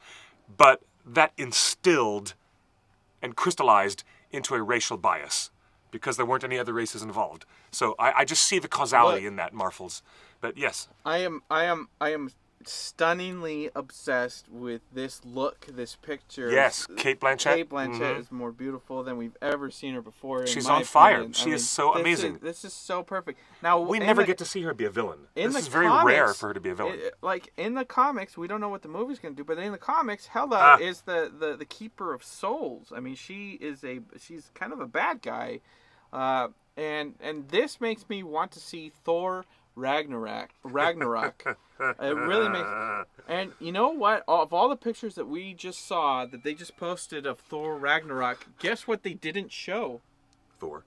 but that instilled and crystallized into a racial bias because there weren't any other races involved. So I just see the causality in that, Marfles. But yes. I am stunningly obsessed with this look, this picture. Yes, Cate Blanchett. Cate Blanchett is more beautiful than we've ever seen her before. She's on fire. She is so amazing. This is so perfect. Now we never get to see her be a villain. This is very rare for her to be a villain. Like in the comics, we don't know what the movie's going to do, but in the comics, Hela is the keeper of souls. I mean, she's kind of a bad guy, and this makes me want to see Thor Ragnarok. It really makes. And you know what? Of all the pictures that we just saw that they just posted of Thor Ragnarok, guess what they didn't show? Thor.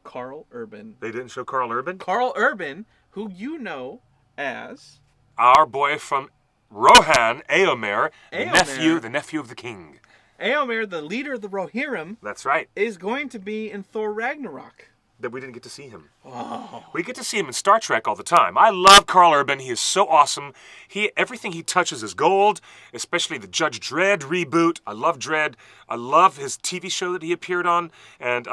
Karl Urban. They didn't show Karl Urban? Karl Urban, who you know as our boy from Rohan, Éomer, the nephew of the king. Éomer, the leader of the Rohirrim. That's right. Is going to be in Thor Ragnarok. That we didn't get to see him. Oh. We get to see him in Star Trek all the time. I love Karl Urban. He is so awesome. Everything he touches is gold, especially the Judge Dredd reboot. I love Dredd. I love his TV show that he appeared on. And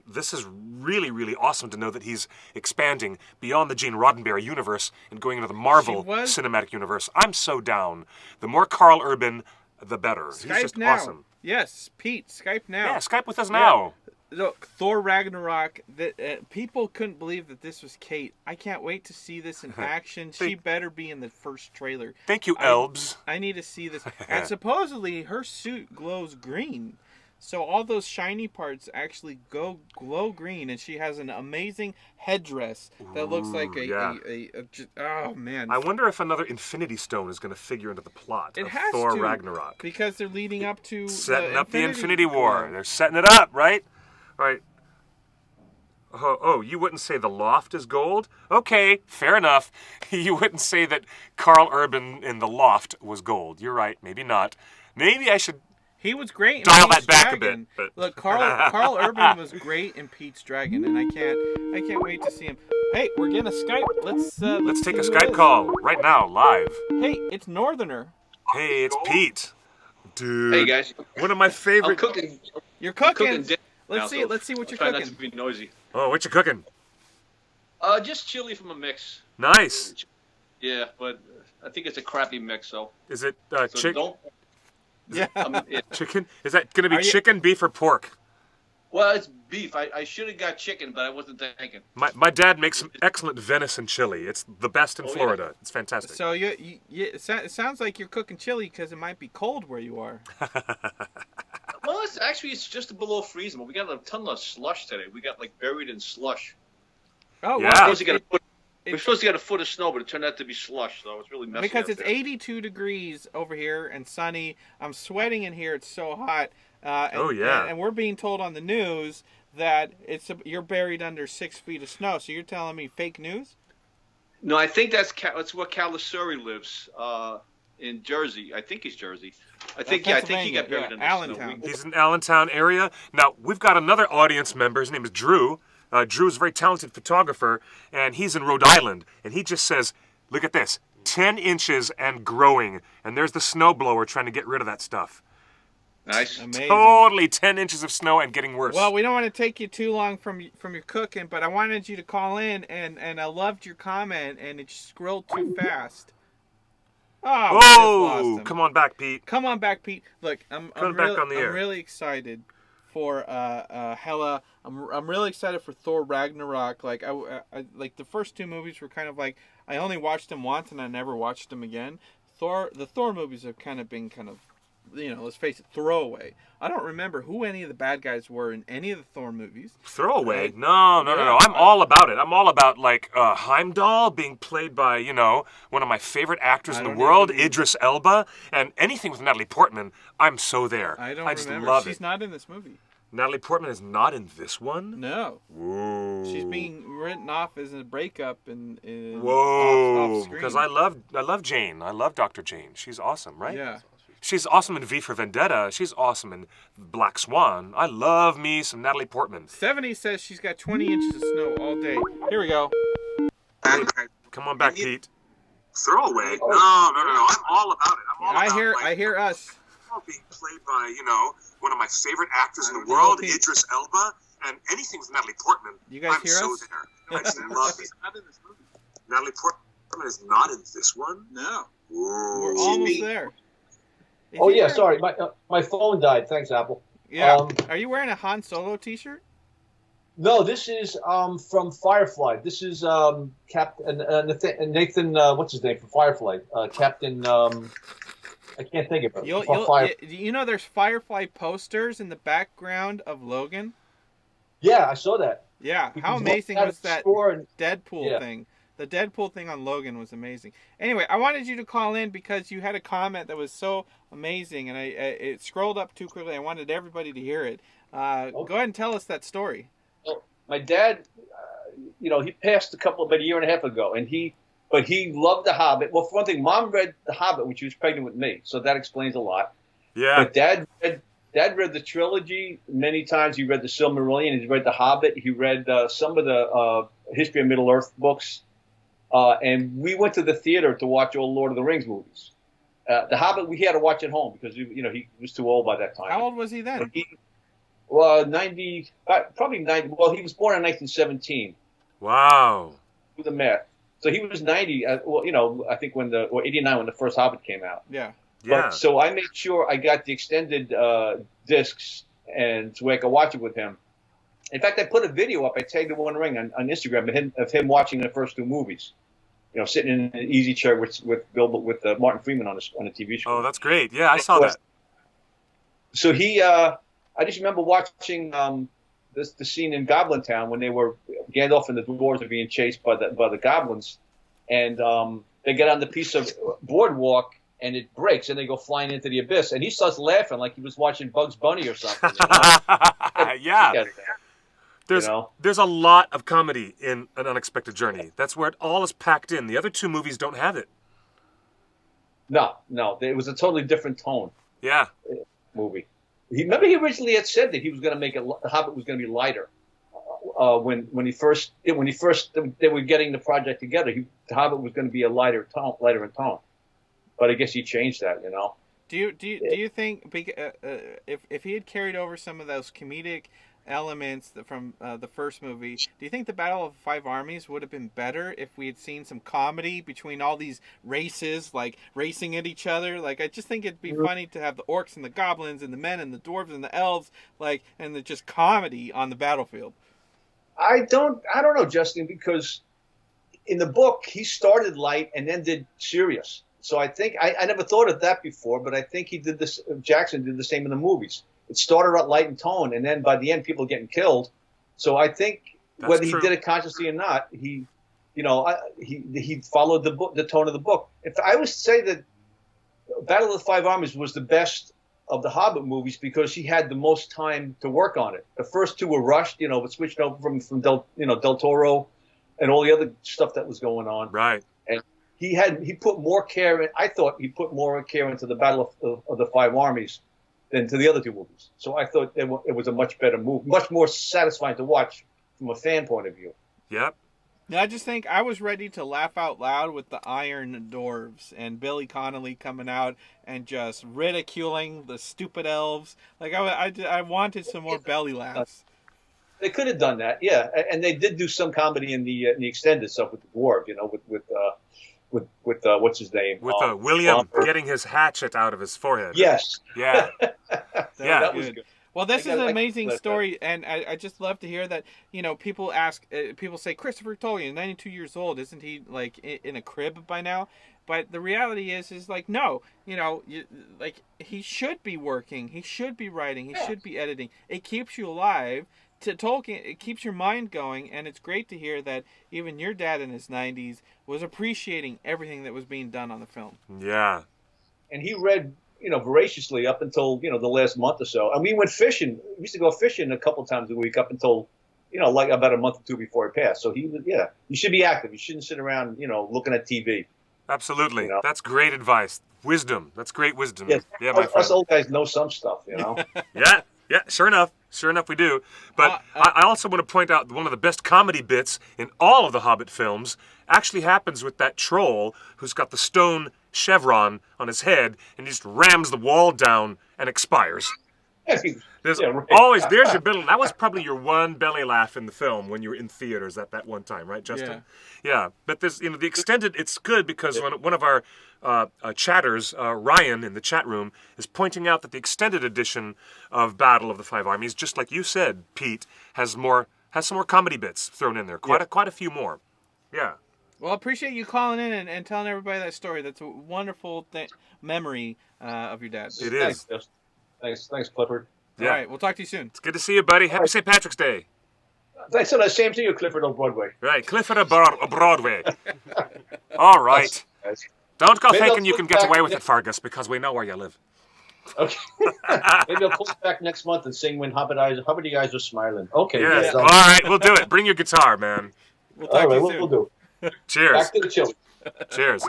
this is really, really awesome to know that he's expanding beyond the Gene Roddenberry universe and going into the Marvel cinematic universe. I'm so down. The more Karl Urban, the better. Skype He's just now. awesome. Yes, Pete, Skype now. Yeah, Skype with us now. Look, Thor Ragnarok, people couldn't believe that this was Cate. I can't wait to see this in action. She better be in the first trailer. Thank you, Elbs. I need to see this. And supposedly her suit glows green. So all those shiny parts actually glow green, and she has an amazing headdress that looks like oh man. I wonder if another Infinity Stone is going to figure into the plot It of has Thor to, Ragnarok. because they're leading up to Setting up the Infinity War. They're setting it up, right? Right. Oh, you wouldn't say the Loft is gold? Okay, fair enough. You wouldn't say that Carl Urban in the Loft was gold. You're right. Maybe not. Maybe I should He was great in dial Pete's that back Dragon. a bit. But... Look, Carl Urban was great in Pete's Dragon, and I can't wait to see him. Hey, we're getting a Skype. Let's take a see who Skype it is. call right now, live. Hey, it's Northerner. Hey, it's Pete. Dude. Hey guys, One of my favorite. I'm cooking. You're cooking. dinner Let's now, see what you're try cooking. not to be noisy. Oh, what you cooking? Just chili from a mix. Nice. Yeah, but I think it's a crappy mix. So Is it so don't. Yeah. Yeah. chicken? Is that going to be Are you- chicken, beef, or pork? Well, it's beef. I should have got chicken, but I wasn't thinking. My dad makes some excellent venison chili. It's the best in Oh, yeah. Florida. It's fantastic. So it sounds like you're cooking chili because it might be cold where you are. Well, it's just below freezing. But we got a ton of slush today. We got like buried in slush. Oh, Yeah. We're well, supposed to get it- we're supposed to get a foot of snow, but it turned out to be slush, so it's really messy. because out it's there. 82 degrees over here and sunny. I'm sweating in here. It's so hot. And, Oh, yeah. And we're being told on the news that you're buried under 6 feet of snow. So you're telling me fake news? No, I think that's where Calasuri lives in Jersey. I think he's Jersey. I think he got Pennsylvania, buried yeah, under Allentown. snow. He's in Allentown area. Now, we've got another audience member. His name is Drew. Drew's a very talented photographer, and he's in Rhode Island. And he just says, look at this, 10 inches and growing. And there's the snowblower trying to get rid of that stuff. Nice. Amazing. Totally 10 inches of snow and getting worse. Well, we don't want to take you too long from your cooking, but I wanted you to call in, and I loved your comment, and it scrolled too fast. Oh, we just lost him. Come on back, Pete. Come on back, Pete. Look, I'm back on the air. really excited for Hela. I'm really excited for Thor Ragnarok. Like I like the first two movies were kind of like I only watched them once and I never watched them again. The Thor movies have kind of been let's face it, throwaway. I don't remember who any of the bad guys were in any of the Thor movies. Throwaway? Right. No. Yeah. I'm all about it. I'm all about, like, Heimdall being played by, one of my favorite actors in the world, Idris Elba, and anything with Natalie Portman, I'm so there. I don't just remember. love She's it. not in this movie. Natalie Portman is not in this one? No. Whoa. She's being written off as a breakup in Whoa. off screen. Because I love Jane. I love Dr. Jane. She's awesome, right? Yeah. She's awesome in V for Vendetta. She's awesome in Black Swan. I love me some Natalie Portman. 70 says she's got 20 inches of snow all day. Here we go. Come on back, Pete. Throwaway? No. I'm all about it. I'm all I about hear us. being played by, one of my favorite actors in the world, Pete. Idris Elba, and anything with Natalie Portman. You guys I'm hear so us? there. I just love it. Not in this movie. Natalie Portman is not in this one. No. Ooh. We're almost there. Is Oh he yeah, wearing- sorry, my phone died. Thanks, Apple. Yeah. Are you wearing a Han Solo t-shirt? No, this is from Firefly. This is Captain Nathan. What's his name from Firefly? Captain. I can't think of it. There's Firefly posters in the background of Logan. Yeah, I saw that. Yeah. You How can amazing look at was the that store and- Deadpool Yeah. thing? The Deadpool thing on Logan was amazing. Anyway, I wanted you to call in because you had a comment that was so amazing, and it scrolled up too quickly. I wanted everybody to hear it. Go ahead and tell us that story. Well, my dad, he passed about a year and a half ago, but he loved The Hobbit. Well, for one thing, Mom read The Hobbit when she was pregnant with me, so that explains a lot. Yeah. But Dad read the trilogy many times. He read the Silmarillion. He read The Hobbit. He read some of the History of Middle Earth books. And we went to the theater to watch all Lord of the Rings movies. The Hobbit we had to watch at home because he was too old by that time. How old was he then? Well, 90, probably 90. Well, he was born in 1917. Wow. Do the math. So he was 90. I think or 89 when the first Hobbit came out. Yeah. Yeah. But, so I made sure I got the extended discs, and so I could watch it with him. In fact, I put a video up. I tagged the One Ring on Instagram of him watching the first two movies. Sitting in an easy chair with Martin Freeman on a TV show. Oh, that's great. Yeah, I saw that. So he I just remember watching the scene in Goblin Town when Gandalf and the dwarves are being chased by the goblins, and they get on the piece of boardwalk and it breaks and they go flying into the abyss, and he starts laughing like he was watching Bugs Bunny or something. Yeah. You know? There's a lot of comedy in An Unexpected Journey. That's where it all is packed in. The other two movies don't have it. No, it was a totally different tone. Yeah. Movie. Remember, he originally had said that he was going to make it. The Hobbit was going to be lighter. When they were getting the project together, the Hobbit was going to be a lighter in tone. But I guess he changed that. You know. Do you think if he had carried over some of those comedic elements from the first movie, do you think the Battle of the Five Armies would have been better if we had seen some comedy between all these races, like racing at each other? Like, I just think it'd be funny to have the orcs and the goblins and the men and the dwarves and the elves, and just comedy on the battlefield. I don't know, Justin, because in the book he started light and then did serious. So I think I never thought of that before, but I think he did this. Jackson did the same in the movies. It started out light in tone, and then by the end, people getting killed. So I think whether he did it consciously or not, he followed the book, the tone of the book. If I was to say that Battle of the Five Armies was the best of the Hobbit movies because he had the most time to work on it. The first two were rushed, but switched over from Del Toro and all the other stuff that was going on. Right. And he put more care. I thought he put more care into the Battle of the Five Armies than to the other two movies. So I thought it was a much better movie, much more satisfying to watch from a fan point of view. Yep. I just think I was ready to laugh out loud with the Iron Dwarves and Billy Connolly coming out and just ridiculing the stupid elves. Like, I wanted some more belly laughs. They could have done that, yeah. And they did do some comedy in the extended stuff with the dwarf, with what's his name? With William getting his hatchet out of his forehead. Yes. Yeah. That was good. Well, this is an amazing story, and I just love to hear that, people say, Christopher Tolkien, 92 years old, isn't he, like, in a crib by now? But the reality is like, no, he should be working, he should be writing, he should be editing. It keeps you alive. To Tolkien, it keeps your mind going, and it's great to hear that even your dad in his 90s was appreciating everything that was being done on the film. Yeah. And he read, voraciously up until, the last month or so. And we went fishing. We used to go fishing a couple times a week up until, like about a month or two before he passed. So you should be active. You shouldn't sit around, looking at TV. Absolutely. That's great advice. Wisdom. That's great wisdom. Yes. Yeah, my friend. Us old guys know some stuff, Yeah, sure enough. Sure enough, we do. But I also want to point out one of the best comedy bits in all of the Hobbit films actually happens with that troll who's got the stone chevron on his head and he just rams the wall down and expires. There's always, there's your belly. That was probably your one belly laugh in the film when you were in theaters at that one time, right, Justin? Yeah. But there's, the extended, it's good because one of our chatters, Ryan in the chat room, is pointing out that the extended edition of Battle of the Five Armies, just like you said, Pete, has some more comedy bits thrown in there. Quite a few more. Yeah. Well, I appreciate you calling in and telling everybody that story. That's a wonderful memory of your dad. It is. Thanks, Clifford. Yeah. All right, we'll talk to you soon. It's good to see you, buddy. Happy St. Patrick's Day. Thanks so much. Same to you, Clifford on Broadway. Right, Clifford of Broadway. All right. Don't go thinking you can get away with it, Fergus, because we know where you live. Okay. Maybe I'll pull it back next month and sing When Hobbit Eyes Are Smiling. Okay. Yes. All right, we'll do it. Bring your guitar, man. We'll talk to you soon. We'll do. Cheers. Back to the children. Cheers.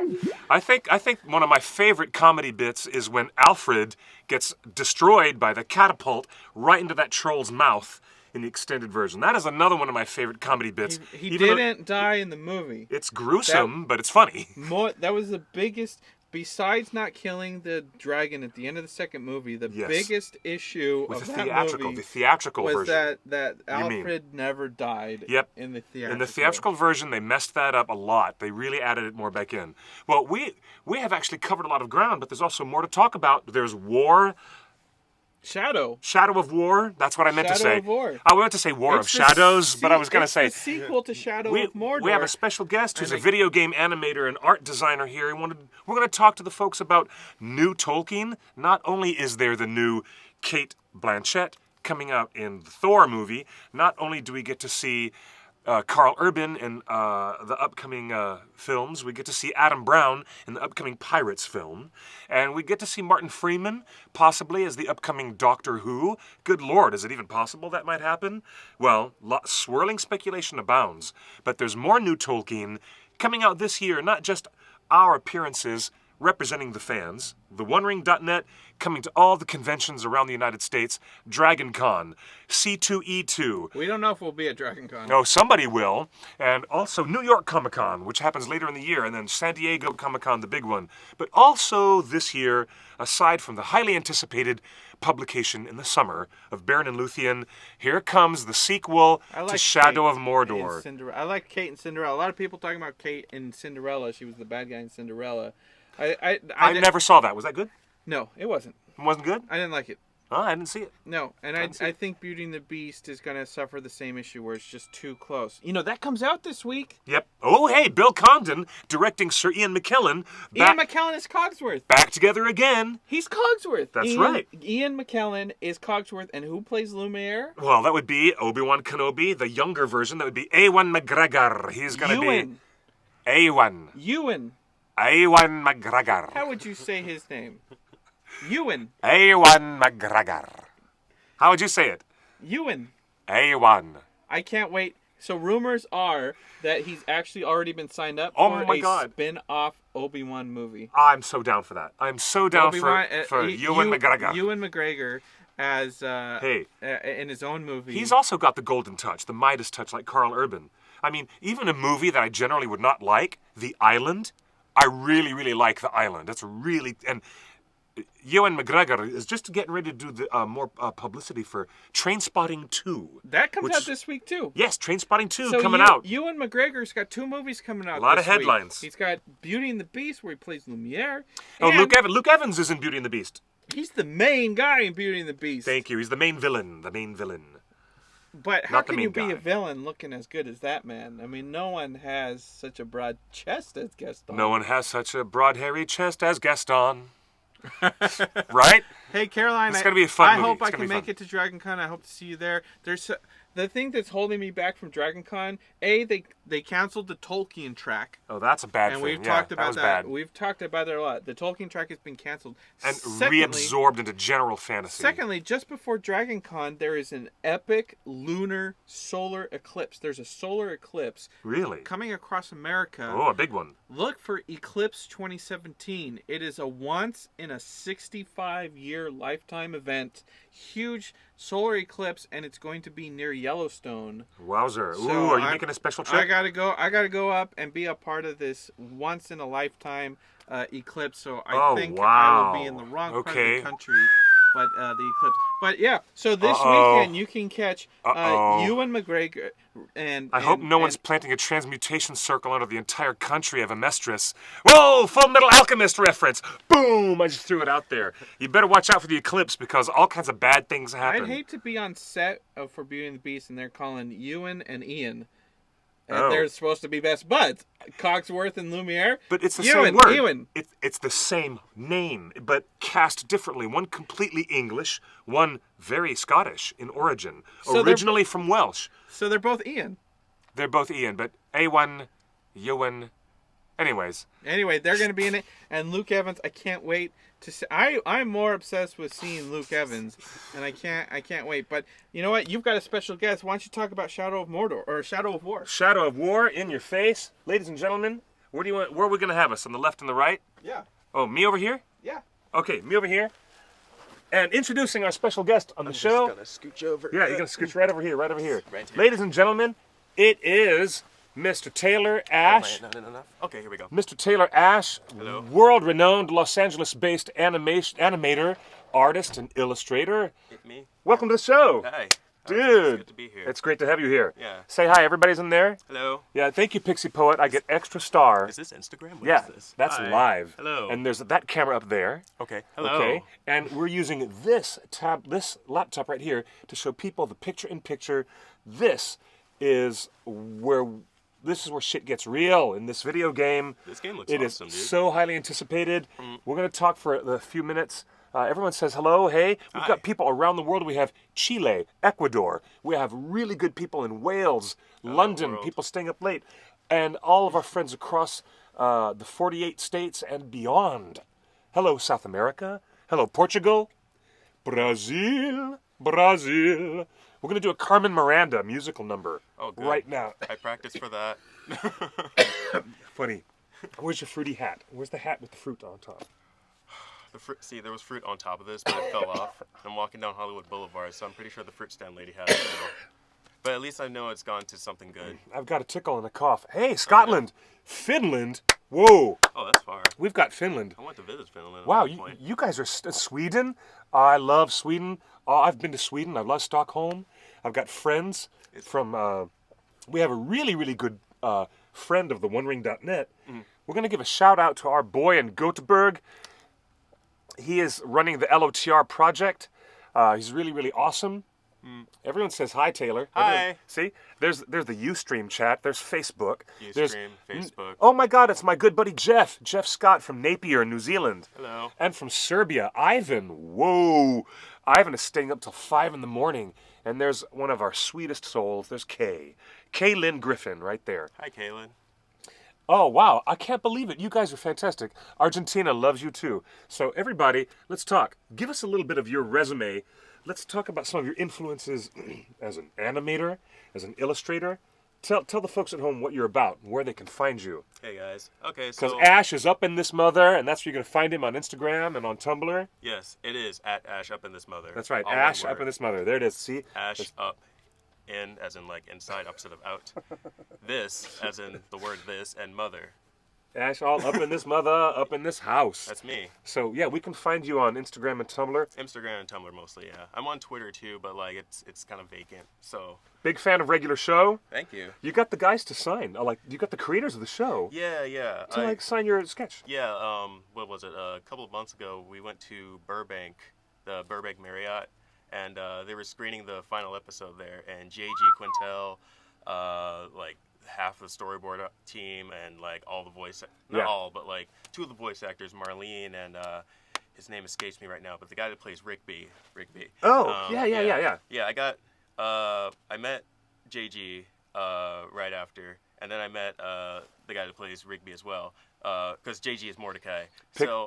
I think one of my favorite comedy bits is when Alfred gets destroyed by the catapult right into that troll's mouth in the extended version. That is another one of my favorite comedy bits. He didn't die in the movie. It's gruesome, but it's funny. That was the biggest, besides not killing the dragon at the end of the second movie, the biggest issue with of the movie theatrical was version. that Alfred never died in the theatrical. In the theatrical version, they messed that up a lot. They really added it more back in. Well, we have actually covered a lot of ground, but there's also more to talk about. There's War. Shadow of War. That's what I meant to say. Shadow of War. I meant to say War of Shadows, but I was going to say the sequel to Shadow of Mordor. We have a special guest who's a video game animator and art designer here. We're going to talk to the folks about new Tolkien. Not only is there the new Cate Blanchett, coming out in the Thor movie. Not only do we get to see Carl Urban in the upcoming films. We get to see Adam Brown in the upcoming Pirates film. And we get to see Martin Freeman, possibly, as the upcoming Doctor Who. Good Lord, is it even possible that might happen? Well, swirling speculation abounds. But there's more new Tolkien coming out this year, not just our appearances representing the fans. TheOneRing.net coming to all the conventions around the United States. Dragon Con, C2E2. We don't know if we'll be at Dragon Con. No, somebody will. And also New York Comic Con, which happens later in the year, and then San Diego Comic Con, the big one. But also this year, aside from the highly anticipated publication in the summer of Baron and Luthien, here comes the sequel to Shadow of Mordor. I like Cate and Cinderella. A lot of people talking about Cate and Cinderella. She was the bad guy in Cinderella. I never saw that. Was that good? No, it wasn't. It wasn't good? I didn't like it. Oh, I didn't see it. No, and I think Beauty and the Beast is going to suffer the same issue where it's just too close. You know, that comes out this week. Yep. Oh, hey, Bill Condon directing Sir Ian McKellen. Ian McKellen is Cogsworth. Back together again. He's Cogsworth. That's right. Ian McKellen is Cogsworth, and who plays Lumiere? Well, that would be Obi-Wan Kenobi, the younger version. That would be Ewan McGregor. He's going to be... Ewan. Ewan McGregor. How would you say his name? Ewan McGregor. How would you say it? Ewan. I can't wait. So rumors are that he's actually already been signed up for a spin-off Obi-Wan movie. I'm so down for that. I'm so down for Ewan McGregor. Ewan McGregor as in his own movie. He's also got the golden touch, the Midas touch, like Carl Urban. I mean, even a movie that I generally would not like, The Island, I really, really like The Island. That's really... And Ewan McGregor is just getting ready to do the more publicity for Trainspotting 2. That comes out this week, too. Yes, Trainspotting 2 coming out. Ewan McGregor's got 2 movies coming out A lot of headlines. He's got Beauty and the Beast, where he plays Lumiere. Oh, Luke Evans is in Beauty and the Beast. He's the main guy in Beauty and the Beast. Thank you. He's the main villain. But how can you be a villain looking as good as that man? I mean, no one has such a broad chest as Gaston. No one has such a broad, hairy chest as Gaston. Right? Hey, Caroline, it's going to be a fun movie. I hope I can make it to Dragon Con. I hope to see you there. There's the thing that's holding me back from Dragon Con. They canceled the Tolkien track. Oh, that's a bad thing. And we've talked about that. Bad. We've talked about it a lot. The Tolkien track has been canceled and reabsorbed into general fantasy. Secondly, just before Dragon Con, there is an epic lunar solar eclipse. There's a solar eclipse coming across America. Oh, a big one. Look for Eclipse 2017. It is a once in a 65-year lifetime event. Huge solar eclipse, and it's going to be near Yellowstone. Wowzer. So are you making a special trip? I gotta go up and be a part of this once in a lifetime eclipse. So I think I will be in the wrong part of the country. But the eclipse. But yeah, so this weekend you can catch Ewan McGregor and I hope no one's planting a transmutation circle under the entire country of Amestris. Whoa, Full Metal Alchemist reference. Boom, I just threw it out there. You better watch out for the eclipse because all kinds of bad things happen. I'd hate to be on set for Beauty and the Beast and they're calling Ewan and Ian. And they're supposed to be best buds. Cogsworth and Lumiere. But it's the same word. Ewan. It's the same name, but cast differently. One completely English, one very Scottish in origin. So originally from Welsh. So they're both Ian. They're both Ian, but A1, Ewan... Anyway, they're going to be in it. And Luke Evans, I can't wait to see. I'm more obsessed with seeing Luke Evans, and I can't wait. But you know what? You've got a special guest. Why don't you talk about Shadow of Mordor or Shadow of War? Shadow of War in your face, ladies and gentlemen. Where are we going to have us? On the left and the right? Yeah. Oh, me over here? Yeah. Okay, me over here. And introducing our special guest on the show. I'm just gonna scooch over. Yeah, you're gonna scooch right over here. Right here. Ladies and gentlemen, it is Mr. Taylor Ash. No. Okay, here we go. Mr. Taylor Ash, world-renowned Los Angeles-based animator, artist, and illustrator. Me. Welcome to the show. Hi. Dude. It's good to be here. It's great to have you here. Yeah. Say hi, everybody's in there? Hello. Yeah, thank you, Pixie Poet. I get extra star. Is this Instagram? What is this? That's live. Hello. And there's that camera up there. Okay. Hello. Okay. And we're using this laptop right here to show people the picture-in-picture. This is where shit gets real in this video game. This game looks awesome, dude. It is so highly anticipated. We're going to talk for a few minutes Everyone says hello, hey. We've Hi. got people around the world. We have Chile, Ecuador. We have really good people in Wales, London, world. people staying up late. And all of our friends across the 48 states and beyond. Hello, South America. Hello, Portugal. Brazil. Brazil. We're going to do a Carmen Miranda musical number Oh, good. right now. I practiced for that. Funny. Where's your fruity hat? Where's the hat with the fruit on top? See, there was fruit on top of this, but it fell off. I'm walking down Hollywood Boulevard, so I'm pretty sure the fruit stand lady has it now. But at least I know it's gone to something good. I've got a tickle and a cough. Hey, Scotland. Finland. Whoa. Oh, that's far. We've got Finland. I went to visit Finland at Wow, one point. you guys are Sweden? I love Sweden. I've been to Sweden. I love Stockholm. I've got friends from... we have a really, really good friend of the OneRing.net. We're going to give a shout out to our boy in Göteborg. He is running the LOTR project. He's really, really awesome. Everyone says hi, Taylor. Hi. See, there's the Ustream chat. There's Facebook. There's Ustream, Facebook. Oh my God, it's my good buddy Jeff Scott from Napier, New Zealand. Hello. And from Serbia, Ivan. Whoa, Ivan is staying up till 5 in the morning. And there's one of our sweetest souls. There's Lynn Griffin, right there. Hi, Kaylin. Oh, wow. I can't believe it. You guys are fantastic. Argentina loves you too. So everybody, let's talk. Give us a little bit of your resume. Let's talk about some of your influences as an animator, as an illustrator. Tell the folks at home what you're about and where they can find you. Hey, guys. Okay, Because so... Ash is up in this mother, and that's where you're going to find him on Instagram and on Tumblr. Yes, it is at Ash Up in This Mother. That's right. All one Ash word. up in this mother. There it is. See? Ash up. In, as in like inside, opposite of out. This, as in the word this, and mother. Ash all up in this mother, up in this house. That's me. So, yeah, we can find you on Instagram and Tumblr. Instagram and Tumblr mostly, yeah. I'm on Twitter too, but like it's kind of vacant. So Big fan of regular show. thank you. You got the guys to sign. You got the creators of the show Yeah. to sign your sketch. Yeah. What was it? A couple of months ago, we went to Burbank, the Burbank Marriott, and they were screening the final episode there. And J.G. Quintel, like half the storyboard team, and like all the not all, but like 2 of the voice actors, Marlene and his name escapes me right now, but the guy that plays Rigby. Oh, yeah. Yeah, I met JG right after, and then I met the guy that plays Rigby as well, because JG is Mordecai.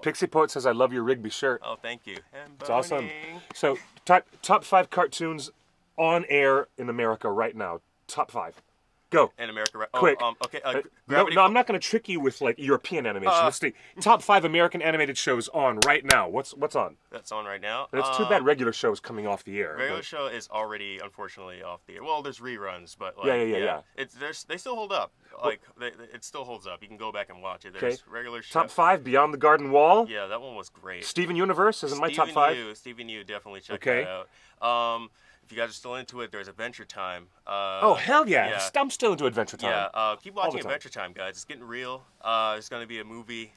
Pixie Poet says, I love your Rigby shirt. Oh, thank you. And It's awesome. burning. So, top 5 cartoons on air in America right now. Top 5. Go. In America, right? Quick. Okay. No, Gravity I'm not going to trick you with like European animation. Let's see. Top 5 American animated shows on right now. What's on? That's on right now. It's too bad regular shows coming off the air. Regular show is already, unfortunately, off the air. Well, there's reruns, but like, Yeah. They still hold up. Like, it still holds up. You can go back and watch it. There's regular show. Top 5 Beyond the Garden Wall. Yeah, that one was great. Steven Universe is in my top 5. Steven Yu, definitely check Okay. that out. If you guys are still into it, there's Adventure Time. Oh, hell yeah. yeah. I'm still into Adventure Time. Yeah, keep watching the time. Adventure Time, guys. It's getting real. There's going to be a movie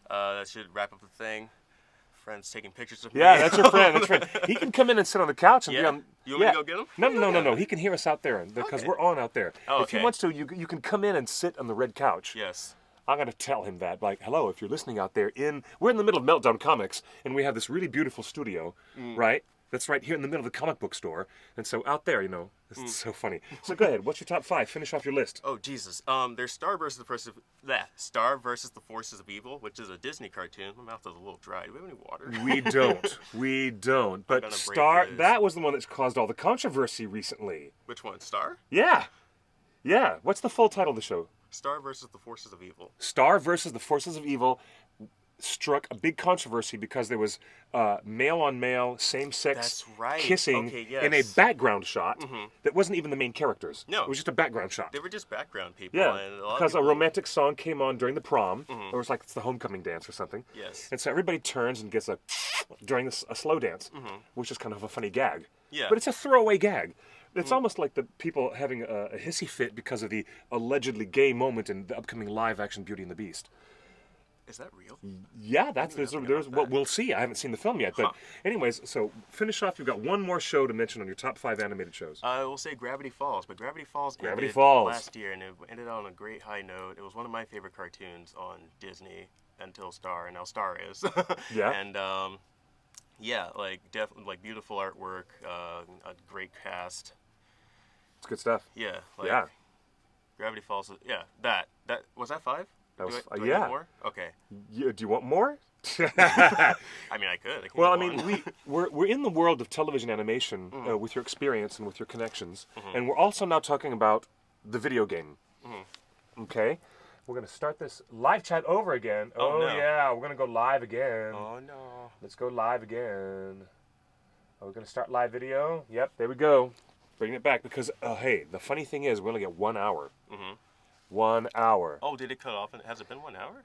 that should wrap up the thing. Friends taking pictures of me. Yeah, that's your friend. He can come in and sit on the couch and be Yeah? on. You want me to go get him? No. He can hear us out there because Okay. we're on out there. Oh, If he okay. wants to, you can come in and sit on the red couch. Yes. I'm gonna tell him that, like, hello, if you're listening out there, we're in the middle of Meltdown Comics, and we have this really beautiful studio, right? That's right here in the middle of the comic book store, and so out there, this is so funny. So go ahead, what's your top 5? Finish off your list. Oh Jesus! There's Star versus the Forces of Evil, which is a Disney cartoon. My mouth is a little dry. Do we have any water? We don't. But gonna break Star, this. that was the one that's caused all the controversy recently. Which one? Star? Yeah. What's the full title of the show? Star versus the Forces of Evil. Star versus the Forces of Evil struck a big controversy because there was male on male, same sex That's right. kissing Okay, in a yes. background shot that wasn't even the main characters. No. It was just a background shot. They were just background people. Yeah, and a lot of because a people- romantic song came on during the prom. It was like it's the homecoming dance or something. Yes. And so everybody turns and gets during a slow dance, which is kind of a funny gag. Yeah. But it's a throwaway gag. It's almost like the people having a hissy fit because of the allegedly gay moment in the upcoming live-action Beauty and the Beast. Is that real? Yeah, there's well, we'll see. I haven't seen the film yet, but anyways, so finish off. You've got one more show to mention on your top 5 animated shows. I will say Gravity Falls, but Gravity Falls ended Falls. last year, and it ended on a great high note. It was one of my favorite cartoons on Disney until Star, and now Star is. Yeah. And Yeah, like definitely like beautiful artwork, a great cast. It's good stuff. Yeah, like Yeah. Gravity Falls. Yeah, that was that 5? That was do I yeah. need more? Okay. Do you want more? I mean, I could. Well, I go mean, on. we're in the world of television animation with your experience and with your connections, and we're also now talking about the video game. Okay, we're gonna start this live chat over again. Oh, no. Yeah, we're gonna go live again. Oh no. Let's go live again. We're gonna start live video. Yep, there we go. Bringing it back because hey, the funny thing is we only get 1 hour. 1 hour. Oh, did it cut off? And has it been 1 hour?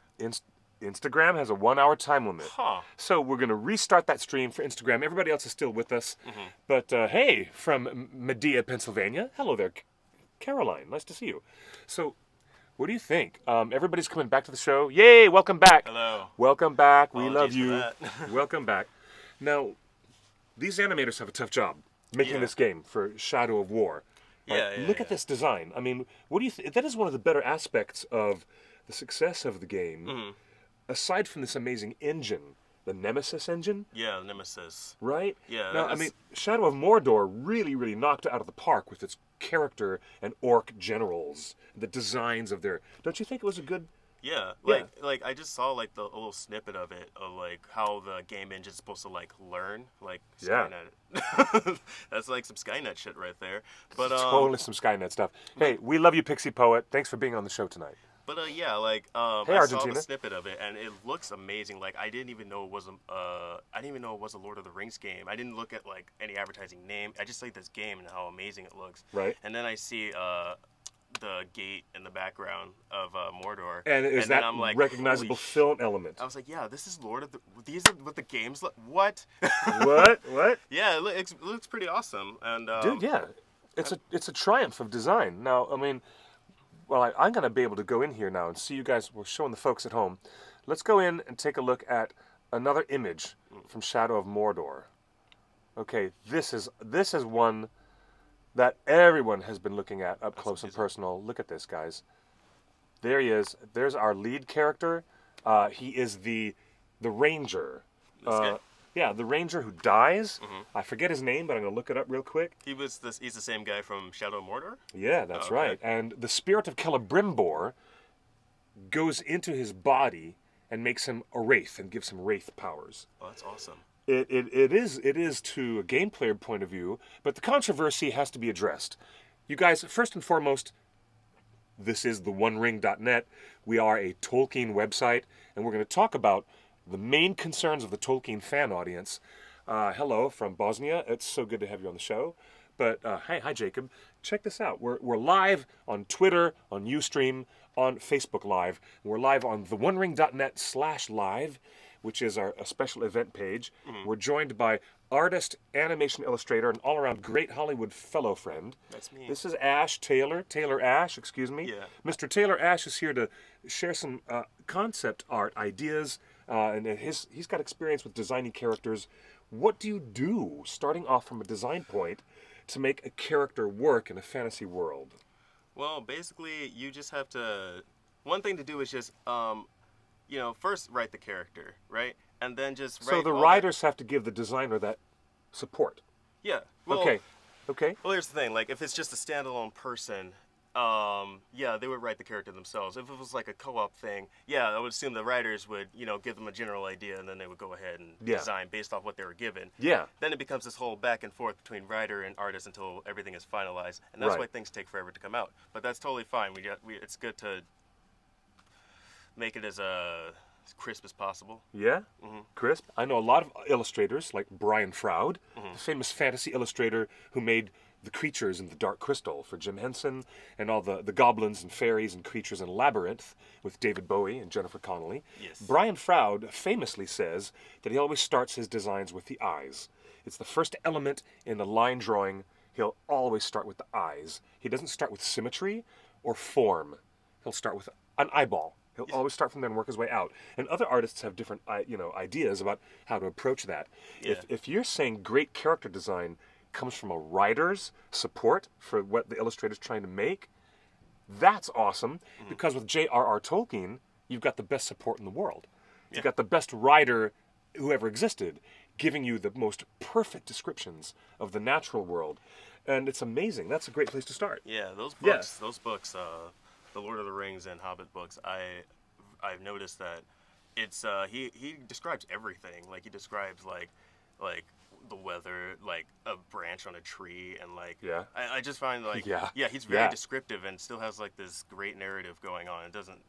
Instagram has a 1 hour time limit. Huh. So we're going to restart that stream for Instagram. Everybody else is still with us. But hey, from Medea, Pennsylvania. Hello there, Caroline. Nice to see you. So what do you think? Everybody's coming back to the show. Yay, welcome back. Hello. Welcome back. We Apologies love for you. that. Welcome back. Now, these animators have a tough job making Yeah. this game for Shadow of War. Yeah, Right? yeah, Look yeah. at this design. I mean, what do you think? That is one of the better aspects of the success of the game. Aside from this amazing engine, the Nemesis engine, Yeah, Nemesis. right? Yeah, Now, that I was- mean, Shadow of Mordor really, really knocked it out of the park with its character and orc generals, the designs of their. Don't you think it was a good? Yeah, Yeah. like I just saw like a little snippet of it of like how the game engine's supposed to like learn like Yeah. Skynet. That's like some Skynet shit right there. But Totally some Skynet stuff. Hey, we love you, Pixie Poet. Thanks for being on the show tonight. But yeah, like I saw Argentina. the snippet of it and it looks amazing. Like I didn't even know it was a Lord of the Rings game. I didn't look at like any advertising name. I just like this game and how amazing it looks. Right. And then I see the gate in the background of Mordor. And is then that I'm like, recognizable holy film element? I was like, yeah, this is these are what the games look. What? What? Yeah, it looks pretty awesome. And Dude, yeah, it's a triumph of design. Now, I mean, well, I'm gonna be able to go in here now and see you guys. We're showing the folks at home. Let's go in and take a look at another image from Shadow of Mordor. Okay, this is one that everyone has been looking at up close and personal. Look at this, guys. There he is. There's our lead character. He is the ranger. This guy? Yeah, the ranger who dies. I forget his name, but I'm gonna look it up real quick. he's the same guy from Shadow of Mordor. Yeah, that's Okay. right. And the spirit of Celebrimbor goes into his body and makes him a wraith and gives him wraith powers. Oh, that's awesome. It is to a game player point of view, but the controversy has to be addressed. You guys, first and foremost, this is the OneRing.net. We are a Tolkien website, and we're going to talk about the main concerns of the Tolkien fan audience. Hello from Bosnia. It's so good to have you on the show. But hi Jacob. Check this out. We're live on Twitter, on Ustream, on Facebook Live. We're live on theonering.net/live, which is a special event page. We're joined by artist, animation illustrator, and all-around great Hollywood fellow friend. That's me. This is Taylor Ash, excuse me. Yeah. Mr. Taylor Ash is here to share some concept art ideas, and he's got experience with designing characters. What do you do, starting off from a design point, to make a character work in a fantasy world? Well, basically, you just have to. One thing to do is just, first write the character, right, and then just write. So the all writers have to give the designer that support. Yeah. Well, Okay. Well, here's the thing. Like, if it's just a standalone person, they would write the character themselves. If it was like a co-op thing, I would assume the writers would, give them a general idea, and then they would go ahead and Yeah. design based off what they were given. Yeah. Then it becomes this whole back and forth between writer and artist until everything is finalized, and that's Right. why things take forever to come out. But that's totally fine. It's good to make it as crisp as possible. Yeah? Crisp. I know a lot of illustrators, like Brian Froud, the famous fantasy illustrator who made the creatures in the Dark Crystal for Jim Henson, and all the goblins and fairies and creatures in Labyrinth with David Bowie and Jennifer Connelly. Yes. Brian Froud famously says that he always starts his designs with the eyes. It's the first element in the line drawing. He'll always start with the eyes. He doesn't start with symmetry or form. He'll start with an eyeball. He'll always start from there and work his way out. And other artists have different, ideas about how to approach that. Yeah. If you're saying great character design comes from a writer's support for what the illustrator's trying to make, that's awesome. Because with J.R.R. Tolkien, you've got the best support in the world. You've got the best writer who ever existed. giving you the most perfect descriptions of the natural world. And it's amazing. That's a great place to start. Yeah, those Yeah. books, the Lord of the Rings and Hobbit books, I've noticed that it's he describes everything. Like he describes like the weather, like a branch on a tree, and like Yeah. I just find like Yeah. he's very Yeah. descriptive and still has like this great narrative going on. It doesn't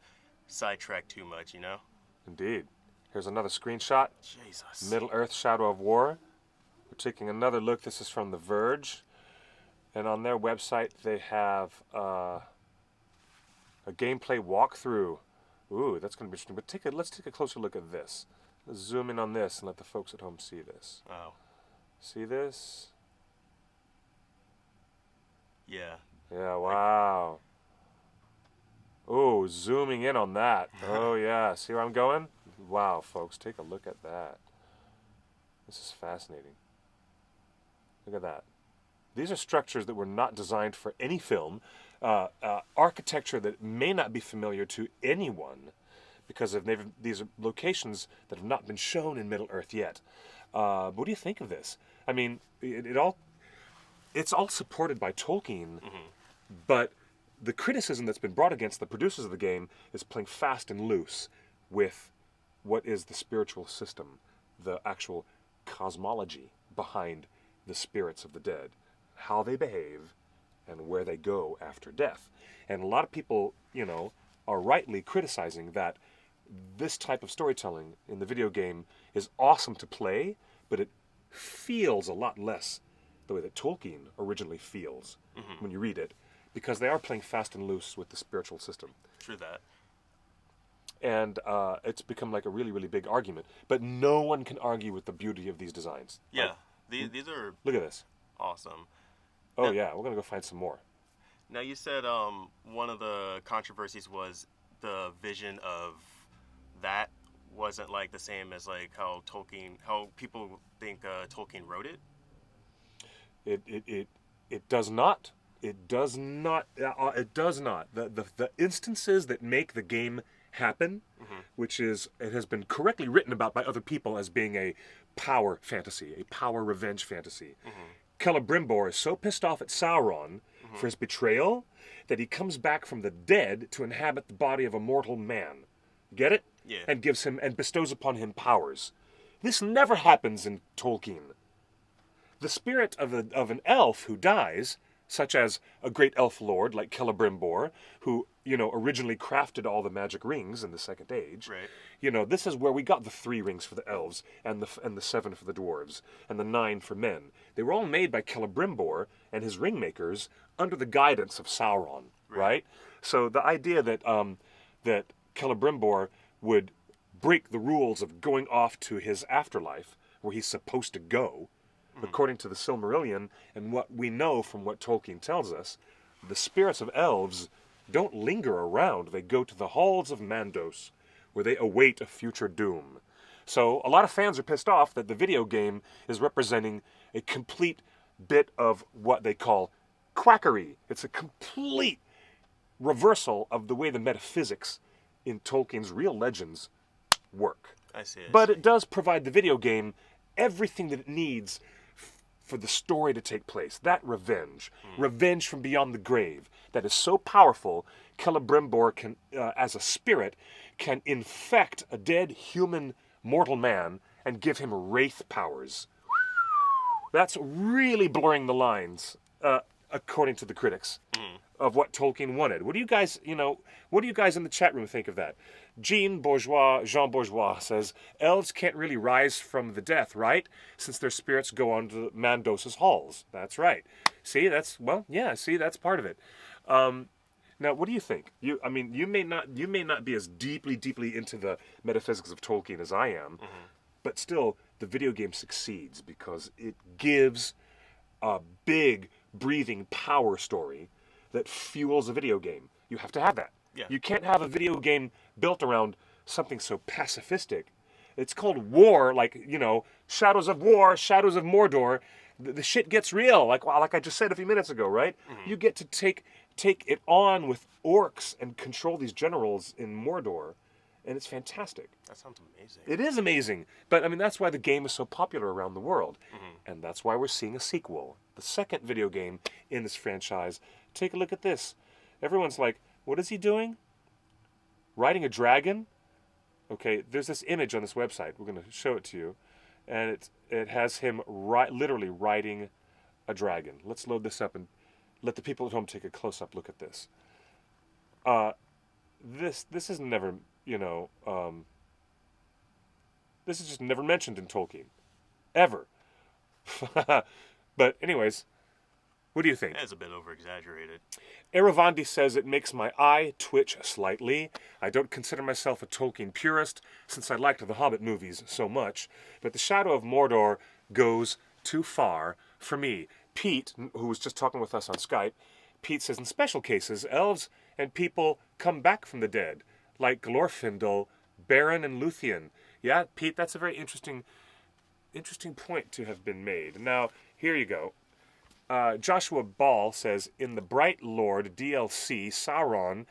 sidetrack too much, you know. Indeed. Here's another screenshot. Jesus. Middle Earth: Shadow of War. We're taking another look. This is from The Verge. And on their website, they have a gameplay walkthrough. Ooh, that's going to be interesting. But let's take a closer look at this. Let's zoom in on this and let the folks at home see this. Oh. See this? Yeah. Yeah, wow. Oh, zooming in on that. Oh, yeah. See where I'm going? Wow, folks, take a look at that. This is fascinating. Look at that. These are structures that were not designed for any film, architecture that may not be familiar to anyone because these are locations that have not been shown in Middle Earth yet. What do you think of this? I mean, it's all supported by Tolkien, but the criticism that's been brought against the producers of the game is playing fast and loose with what is the spiritual system, the actual cosmology behind the spirits of the dead, how they behave, and where they go after death. And a lot of people, are rightly criticizing that this type of storytelling in the video game is awesome to play, but it feels a lot less the way that Tolkien originally feels when you read it, because they are playing fast and loose with the spiritual system. True that. And it's become like a really, really big argument. But no one can argue with the beauty of these designs. Yeah, these are Look at this. awesome. Oh, yeah, we're going to go find some more. Now you said one of the controversies was the vision of that wasn't like the same as like how people think Tolkien wrote it. It does not. It does not. It does not. The instances that make the game happen, which is, it has been correctly written about by other people as being a power fantasy, a power revenge fantasy. Celebrimbor is so pissed off at Sauron for his betrayal that he comes back from the dead to inhabit the body of a mortal man. Get it? Yeah. And gives him and bestows upon him powers. This never happens in Tolkien. The spirit of an elf who dies, such as a great elf lord like Celebrimbor, who originally crafted all the magic rings in the Second Age. Right. This is where we got the 3 rings for the elves and the 7 for the dwarves and the 9 for men. They were all made by Celebrimbor and his ring makers under the guidance of Sauron. Right? So the idea that that Celebrimbor would break the rules of going off to his afterlife, where he's supposed to go, according to the Silmarillion and what we know from what Tolkien tells us, the spirits of elves don't linger around. They go to the halls of Mandos, where they await a future doom. So a lot of fans are pissed off that the video game is representing a complete bit of what they call quackery. It's a complete reversal of the way the metaphysics in Tolkien's real legends work. I see. But it does provide the video game everything that it needs for the story to take place. That revenge from beyond the grave, that is so powerful, Celebrimbor can, as a spirit, can infect a dead human mortal man and give him wraith powers. That's really blurring the lines, according to the critics, of what Tolkien wanted. What do you guys in the chat room think of that? Jean Bourgeois says, elves can't really rise from the death, right? Since their spirits go on to Mandos' halls. That's right. See, that's part of it. Now, what do you think? You may not be as deeply into the metaphysics of Tolkien as I am, but still, the video game succeeds because it gives a big, breathing power story that fuels a video game. You have to have that. Yeah. You can't have a video game built around something so pacifistic. It's called war, Shadows of War, Shadows of Mordor. The shit gets real, like I just said a few minutes ago, right? You get to take it on with orcs and control these generals in Mordor and it's fantastic. That sounds amazing. It is amazing, but I mean that's why the game is so popular around the world, Mm-hmm. and that's why we're seeing a sequel, the second video game in this franchise. Take a look at this. Everyone's like, "What is he doing? Riding a dragon?" Okay, there's this image on this website. We're going to show it to you, and it has him literally riding a dragon. Let's load this up and let the people at home take a close-up look at this. This is never, this is just never mentioned in Tolkien, ever. But anyways, what do you think? It's a bit over-exaggerated. Eravandi says it makes my eye twitch slightly. I don't consider myself a Tolkien purist since I liked the Hobbit movies so much, but the Shadow of Mordor goes too far for me. Pete, who was just talking with us on Skype, Pete says in special cases, elves and people come back from the dead, like Glorfindel, Beren, and Luthien. Yeah, Pete, that's a very interesting point to have been made. Now, here you go. Joshua Ball says, in the Bright Lord DLC, Sauron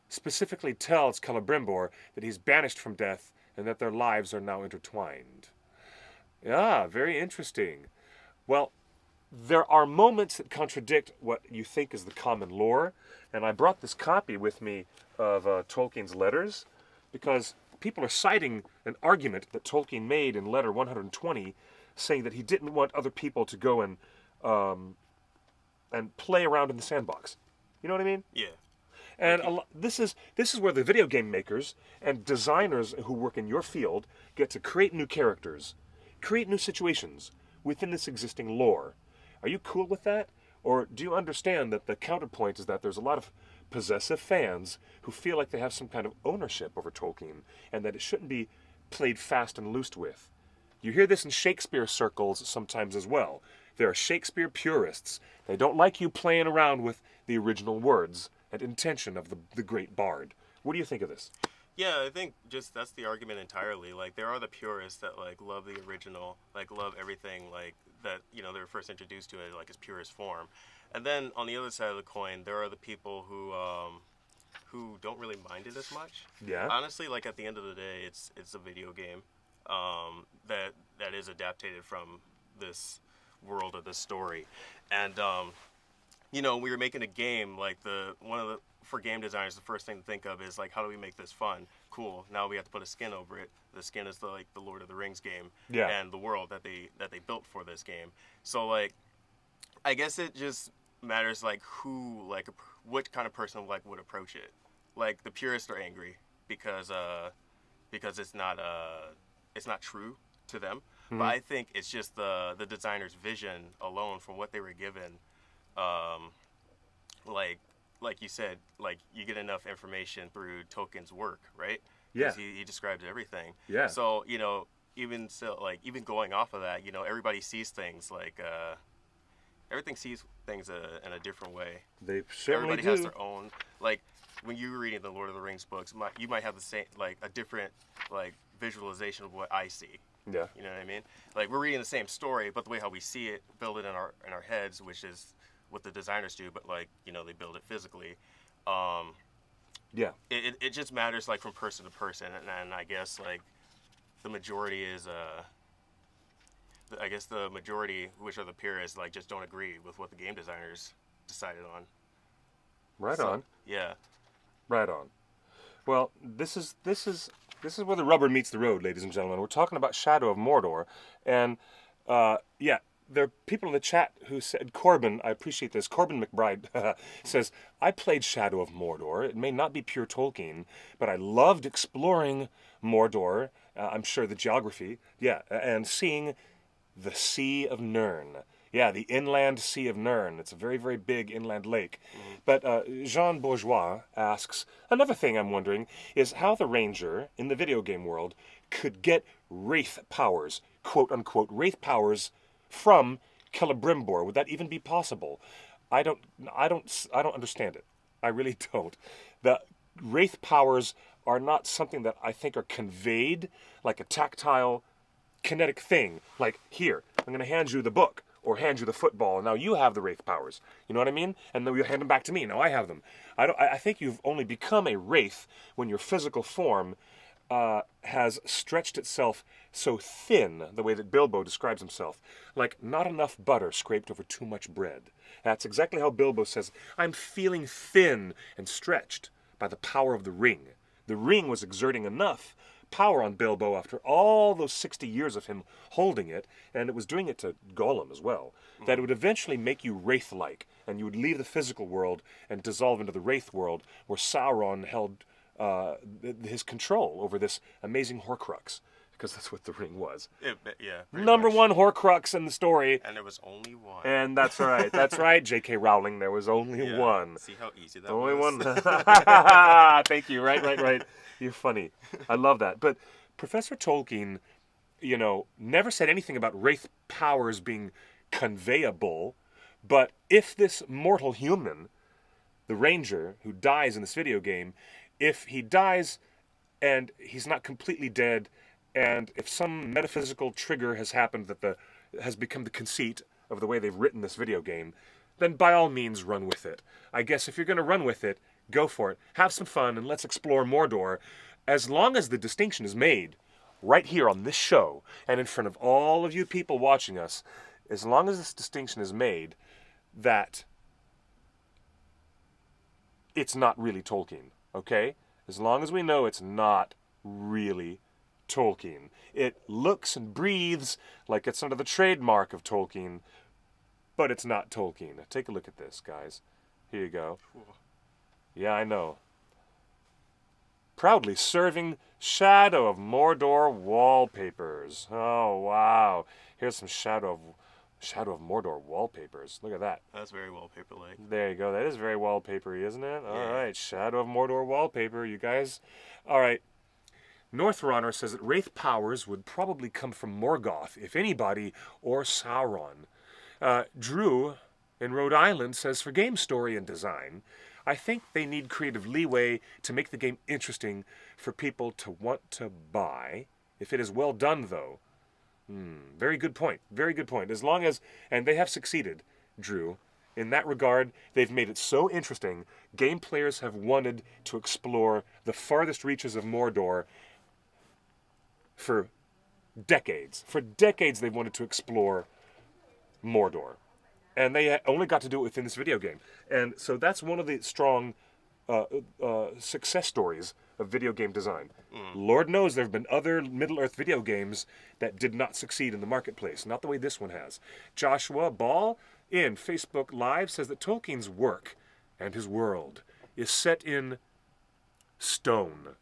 specifically tells Celebrimbor that he's banished from death and that their lives are now intertwined. Yeah, very interesting. Well, there are moments that contradict what you think is the common lore, and I brought this copy with me of Tolkien's letters because people are citing an argument that Tolkien made in letter 120, saying that he didn't want other people to go and play around in the sandbox. You know what I mean? Yeah. And this is where the video game makers and designers who work in your field get to create new characters, create new situations within this existing lore. Are you cool with that? Or do you understand that the counterpoint is that there's a lot of possessive fans who feel like they have some kind of ownership over Tolkien and that it shouldn't be played fast and loose with? You hear this in Shakespeare circles sometimes as well. There are Shakespeare purists. They don't like you playing around with the original words and intention of the great bard. What do you think of this? Yeah, I think just that's the argument entirely. Like, there are the purists that, like, love the original, like, love everything, like, that, they were first introduced to it, like, its purest form. And then, on the other side of the coin, there are the people who don't really mind it as much. Yeah. Honestly, like, at the end of the day, it's a video game that is adapted from this world of this story. And, we were making a game, like, for game designers, the first thing to think of is, like, how do we make this fun? Cool. Now we have to put a skin over it. The skin is the Lord of the Rings game, yeah, and the world that they built for this game. So, like, I guess it just matters, like, what kind of person, like, would approach it. Like, the purists are angry because it's not true to them. Mm-hmm. But I think it's just the designer's vision alone from what they were given. Like you said, like, you get enough information through Tolkien's work, right? Yeah. Because he describes everything. Yeah. So, even going off of that, everybody sees things like, everything sees things in a different way. They certainly Everybody has their own, like, when you're reading the Lord of the Rings books, you might have the same, like, a different, like, visualization of what I see. Yeah. You know what I mean? Like, we're reading the same story, but the way how we see it, build it in our heads, which is what the designers do, but, like, they build it physically. Yeah. It just matters, like, from person to person, and I guess, like, the majority is the majority, which are the purists, like, just don't agree with what the game designers decided on. Right on. Yeah. Right on. Well, this is where the rubber meets the road, ladies and gentlemen. We're talking about Shadow of Mordor, and there are people in the chat who said, Corbin, I appreciate this, Corbin McBride says, I played Shadow of Mordor. It may not be pure Tolkien, but I loved exploring Mordor. I'm sure the geography, and seeing the Sea of Nirn. Yeah, the inland Sea of Nirn. It's a very, very big inland lake. Mm-hmm. But Jean Bourgeois asks, another thing I'm wondering is how the Ranger in the video game world could get wraith powers, quote unquote, wraith powers from Celebrimbor. Would that even be possible? I don't understand it. I really don't. The wraith powers are not something that I think are conveyed like a tactile, kinetic thing. Like, here, I'm going to hand you the book or hand you the football, and now you have the wraith powers. You know what I mean? And then you hand them back to me. Now I have them. I think you've only become a wraith when your physical form has stretched itself so thin, the way that Bilbo describes himself, like not enough butter scraped over too much bread. That's exactly how Bilbo says, I'm feeling thin and stretched by the power of the ring. The ring was exerting enough power on Bilbo after all those 60 years of him holding it, and it was doing it to Gollum as well, that it would eventually make you wraith-like, and you would leave the physical world and dissolve into the wraith world, where Sauron held his control over this amazing Horcrux, because that's what the ring was. Yeah. Number much. one Horcrux in the story. And there was only one. And that's right. That's right, J.K. Rowling. There was only one. See how easy that Only was? one. Thank you. Right. You're funny. I love that. But Professor Tolkien, never said anything about wraith powers being conveyable. But if this mortal human, the ranger who dies in this video game, if he dies and he's not completely dead, and if some metaphysical trigger has happened that has become the conceit of the way they've written this video game, then by all means run with it. I guess if you're going to run with it, go for it. Have some fun and let's explore Mordor, as long as the distinction is made right here on this show and in front of all of you people watching us, as long as this distinction is made that it's not really Tolkien, okay? As long as we know it's not really Tolkien. It looks and breathes like it's under the trademark of Tolkien, but it's not Tolkien. Take a look at this, guys. Here you go. Yeah, I know. Proudly serving Shadow of Mordor wallpapers. Oh, wow. Here's some Shadow of Mordor wallpapers. Look at that. That's very wallpaper-like. There you go. That is very wallpapery, isn't it? Yeah. All right. Shadow of Mordor wallpaper, you guys. All right. Northrunner says that wraith powers would probably come from Morgoth, if anybody, or Sauron. Drew in Rhode Island says, for game story and design, I think they need creative leeway to make the game interesting for people to want to buy. If it is well done, though. Very good point. Very good point. As long as, and they have succeeded, Drew, in that regard, they've made it so interesting. Game players have wanted to explore the farthest reaches of Mordor for decades. For decades, they've wanted to explore Mordor. And they only got to do it within this video game. And so that's one of the strong success stories of video game design. Lord knows there have been other Middle-earth video games that did not succeed in the marketplace. Not the way this one has. Joshua Ball in Facebook Live says that Tolkien's work and his world is set in stone.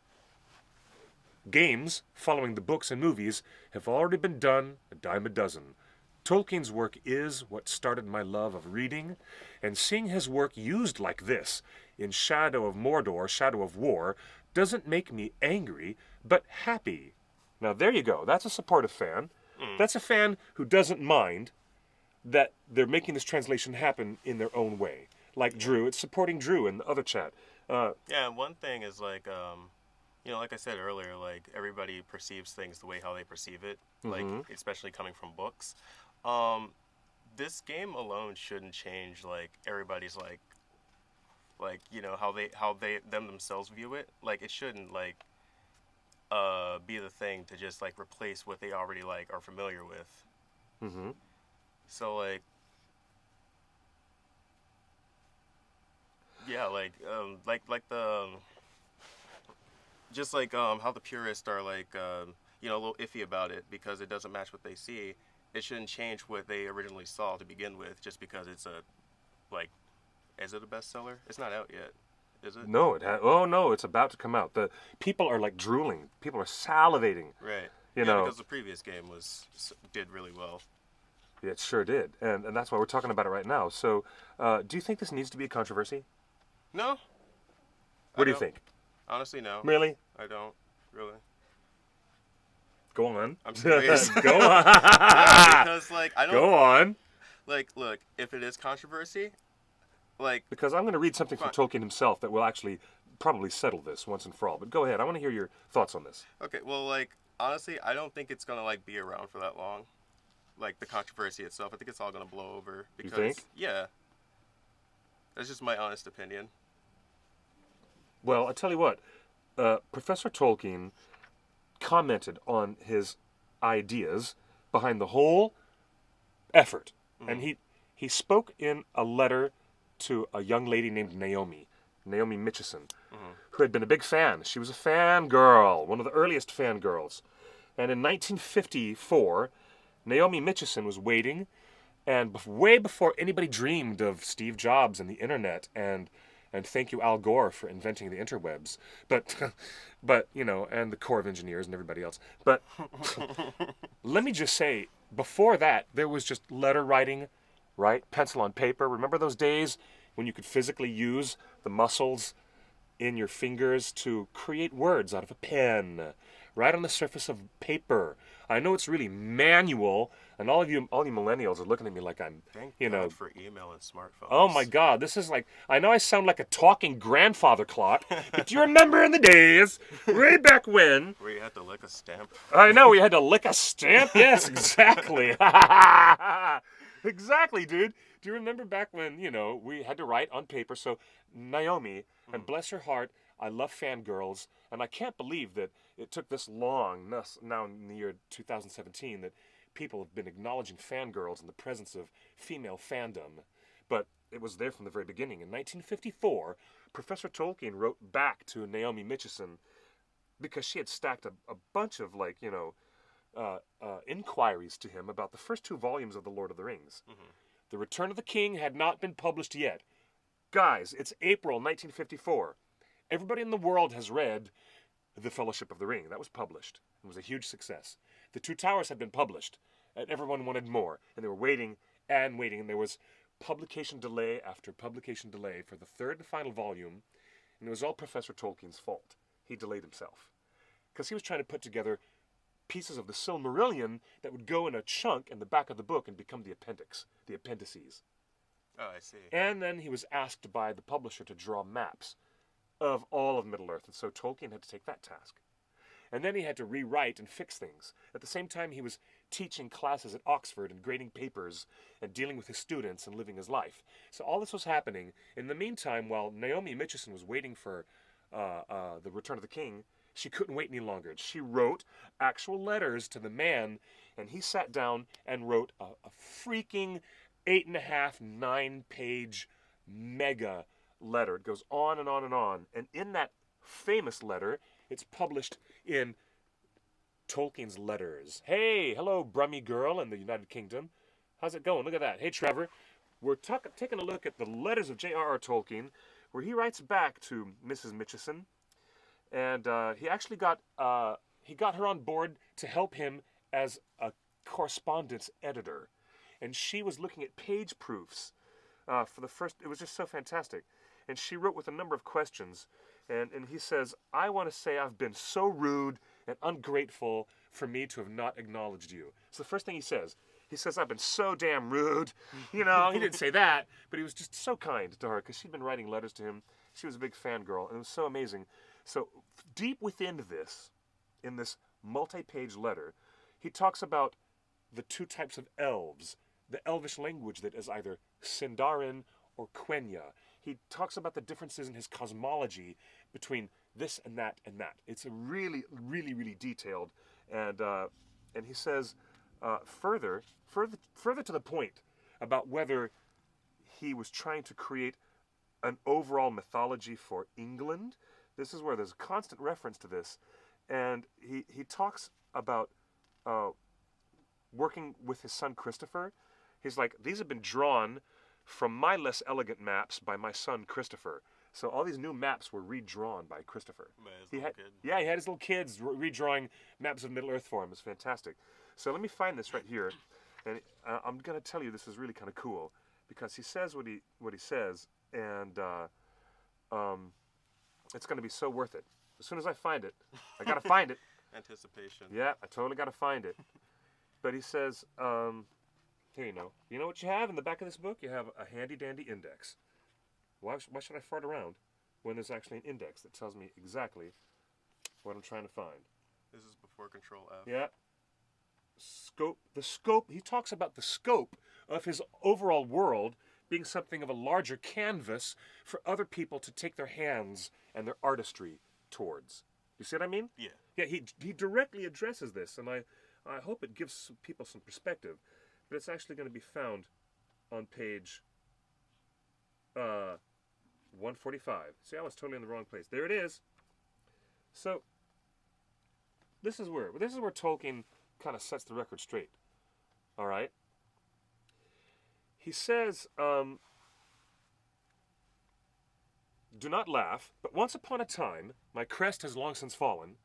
Games following the books and movies have already been done a dime a dozen. Tolkien's work is what started my love of reading, and seeing his work used like this in Shadow of Mordor, Shadow of War, doesn't make me angry, but happy. Now there you go. That's a supportive fan. That's a fan who doesn't mind that they're making this translation happen in their own way. Like Drew, it's supporting Drew in the other chat. Yeah, and one thing is like, like I said earlier, like everybody perceives things the way how they perceive it, like especially coming from books. This game alone shouldn't change like everybody's like how they themselves view it. Like it shouldn't like be the thing to just like replace what they already like are familiar with. So like yeah, like the just like how the purists are like a little iffy about it because it doesn't match what they see. It shouldn't change what they originally saw to begin with just because it's is it a bestseller? It's not out yet, is it? No, oh no, it's about to come out. The people are like drooling. People are salivating. Right. You know, because the previous game did really well. Yeah, it sure did, and that's why we're talking about it right now. So, do you think this needs to be a controversy? No. What do you think? Honestly, no. Really? I don't really. Go on. I'm serious. Go on. Yeah, because I don't. Go on. Look, if it is controversy, because I'm going to read something from Tolkien himself that will actually probably settle this once and for all. But go ahead. I want to hear your thoughts on this. Okay. Well, honestly, I don't think it's gonna be around for that long. The controversy itself, I think it's all gonna blow over. Because, you think? Yeah. That's just my honest opinion. Well, I'll tell you what. Professor Tolkien commented on his ideas behind the whole effort. And he spoke in a letter to a young lady named Naomi Mitchison, who had been a big fan. She was a fangirl, one of the earliest fangirls. And in 1954, Naomi Mitchison was waiting, and way before anybody dreamed of Steve Jobs and the internet, and thank you Al Gore for inventing the interwebs, but you know, and the Corps of Engineers and everybody else. But let me just say, before that, there was just letter writing, right? Pencil on paper. Remember those days when you could physically use the muscles in your fingers to create words out of a pen, right on the surface of paper? I know it's really manual, and all you millennials are looking at me like I'm, Thank you know, God for email and smartphones. oh my God, this is like, I know I sound like a talking grandfather clock, but do you remember in the days, way back when? Where you had to lick a stamp. I know, we had to lick a stamp? Yes, exactly. Exactly, dude. Do you remember back when, you know, we had to write on paper? So Naomi, and bless her heart, I love fangirls, and I can't believe that it took this long, now in the year 2017, that people have been acknowledging fangirls in the presence of female fandom. But it was there from the very beginning. In 1954, Professor Tolkien wrote back to Naomi Mitchison because she had stacked a bunch of, like, you know, inquiries to him about the first 2 volumes of The Lord of the Rings. The Return of the King had not been published yet. Guys, it's April 1954. Everybody in the world has read The Fellowship of the Ring. That was published. It was a huge success. The Two Towers had been published, and everyone wanted more. And they were waiting and waiting, and there was publication delay after publication delay for the 3rd and final volume, and it was all Professor Tolkien's fault. He delayed himself, because he was trying to put together pieces of the Silmarillion that would go in a chunk in the back of the book and become the appendix, the appendices. Oh, I see. And then he was asked by the publisher to draw maps of all of Middle-earth, and so Tolkien had to take that task. And then he had to rewrite and fix things. At the same time, he was teaching classes at Oxford and grading papers and dealing with his students and living his life. So all this was happening. In the meantime, while Naomi Mitchison was waiting for The Return of the King, she couldn't wait any longer. She wrote actual letters to the man, and he sat down and wrote a freaking 8.5, 9-page mega letter. It goes on and on and on. And in that famous letter, it's published in Tolkien's Letters. Hey, hello, Brummy girl in the United Kingdom. How's it going? Look at that. Hey, Trevor. We're taking a look at the letters of J.R.R. Tolkien, where he writes back to Mrs. Mitchison. And he actually got her on board to help him as a correspondence editor. And she was looking at page proofs for the first. It was just so fantastic. And she wrote with a number of questions. And he says, I want to say I've been so rude and ungrateful for me to have not acknowledged you. It's the first thing he says. He says, I've been so damn rude. You know, he didn't say that, but he was just so kind to her because she'd been writing letters to him. She was a big fangirl, and it was so amazing. So deep within this, in this multi-page letter, he talks about the 2 types of elves, the elvish language that is either Sindarin or Quenya. He talks about the differences in his cosmology between this and that and that. It's a really, really, really detailed, and he says further to the point about whether he was trying to create an overall mythology for England. This is where there's a constant reference to this, and he talks about working with his son Christopher. He's like, these have been drawn from my less elegant maps by my son Christopher. So all these new maps were redrawn by Christopher. He had his little kids redrawing maps of Middle-earth for him. It's fantastic. So let me find this right here, and I'm going to tell you this is really kind of cool because he says what he says, and it's going to be so worth it. As soon as I find it, I got to find it. Anticipation. Yeah, I totally got to find it. But he says, here you know. You know what you have in the back of this book? You have a handy-dandy index. Why should I fart around when there's actually an index that tells me exactly what I'm trying to find? This is before Control F. Yeah. Scope. He talks about the scope of his overall world being something of a larger canvas for other people to take their hands and their artistry towards. You see what I mean? Yeah. Yeah, he directly addresses this, and I hope it gives some people some perspective. But it's actually going to be found on page 145. See, I was totally in the wrong place. There it is. So this is where Tolkien kind of sets the record straight. All right. He says, "Do not laugh, but once upon a time, my crest has long since fallen."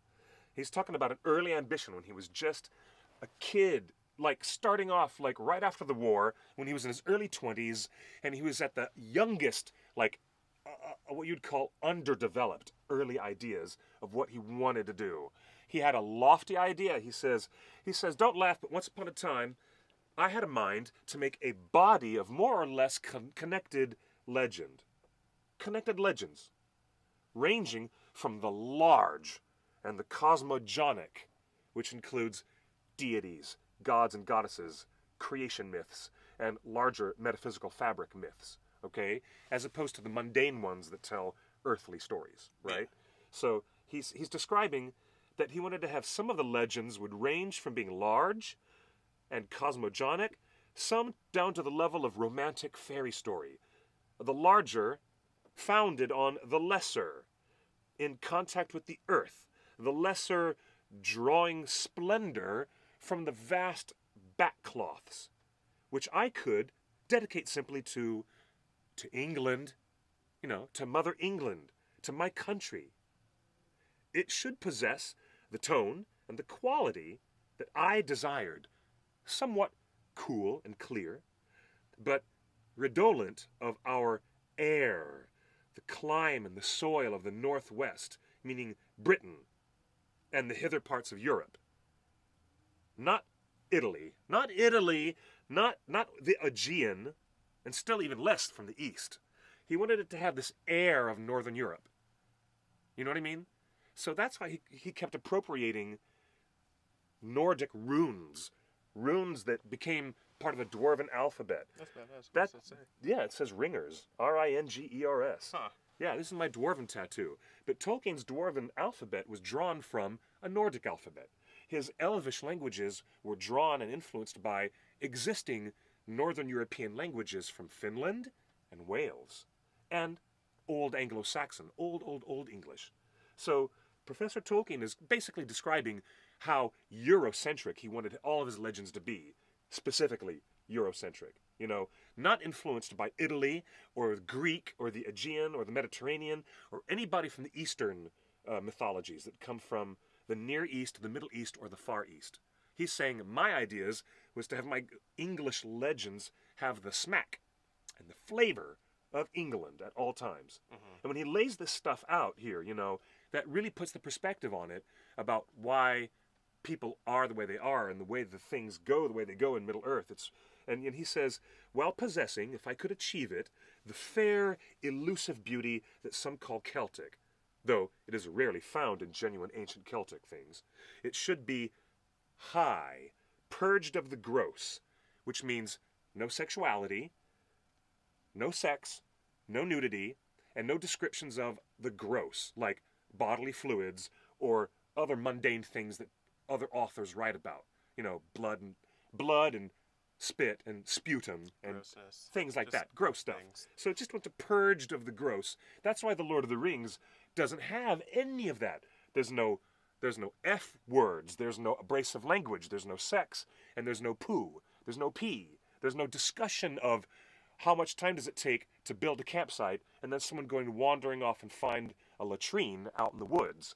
He's talking about an early ambition when he was just a kid, like starting off like right after the war, when he was in his early 20s, and he was at the youngest, like what you'd call underdeveloped early ideas of what he wanted to do. He had a lofty idea. He says, "Don't laugh, but once upon a time, I had a mind to make a body of more or less connected legends, ranging from the large and the cosmogonic, which includes deities, gods and goddesses, creation myths, and larger metaphysical fabric myths, okay? As opposed to the mundane ones that tell earthly stories, right? So he's describing that he wanted to have some of the legends would range from being large and cosmogonic, some down to the level of romantic fairy story. The larger founded on the lesser, in contact with the earth, the lesser drawing splendor from the vast backcloths, which I could dedicate simply to England, to Mother England, to my country. It should possess the tone and the quality that I desired, somewhat cool and clear, but redolent of our air, the clime and the soil of the Northwest, meaning Britain and the hither parts of Europe. Not Italy, not the Aegean, and still even less from the East. He wanted it to have this air of Northern Europe. You know what I mean? So that's why he kept appropriating Nordic runes that became part of the Dwarven alphabet. That's badass. That, What's that say? yeah, it says ringers. Ringers. Huh. Yeah, this is my Dwarven tattoo. But Tolkien's Dwarven alphabet was drawn from a Nordic alphabet. His Elvish languages were drawn and influenced by existing Northern European languages from Finland and Wales, and Old Anglo-Saxon, Old English. So Professor Tolkien is basically describing how Eurocentric he wanted all of his legends to be, specifically Eurocentric. Not influenced by Italy or Greek or the Aegean or the Mediterranean or anybody from the Eastern mythologies that come from the Near East, the Middle East, or the Far East. He's saying my ideas was to have my English legends have the smack and the flavor of England at all times. And when he lays this stuff out here, that really puts the perspective on it about why people are the way they are and the way the things go the way they go in Middle Earth. And he says, while possessing, if I could achieve it, the fair, elusive beauty that some call Celtic, though it is rarely found in genuine ancient Celtic things, it should be high, purged of the gross, which means no sexuality, no sex, no nudity, and no descriptions of the gross, like bodily fluids or other mundane things that other authors write about. Blood and spit and sputum and Grossness. things like Just that. Gross stuff. things. So it just went to purged of the gross. That's why the Lord of the Rings doesn't have any of that. There's no F words. There's no abrasive language. There's no sex. And there's no poo. There's no pee. There's no discussion of how much time does it take to build a campsite and then someone going wandering off and find a latrine out in the woods.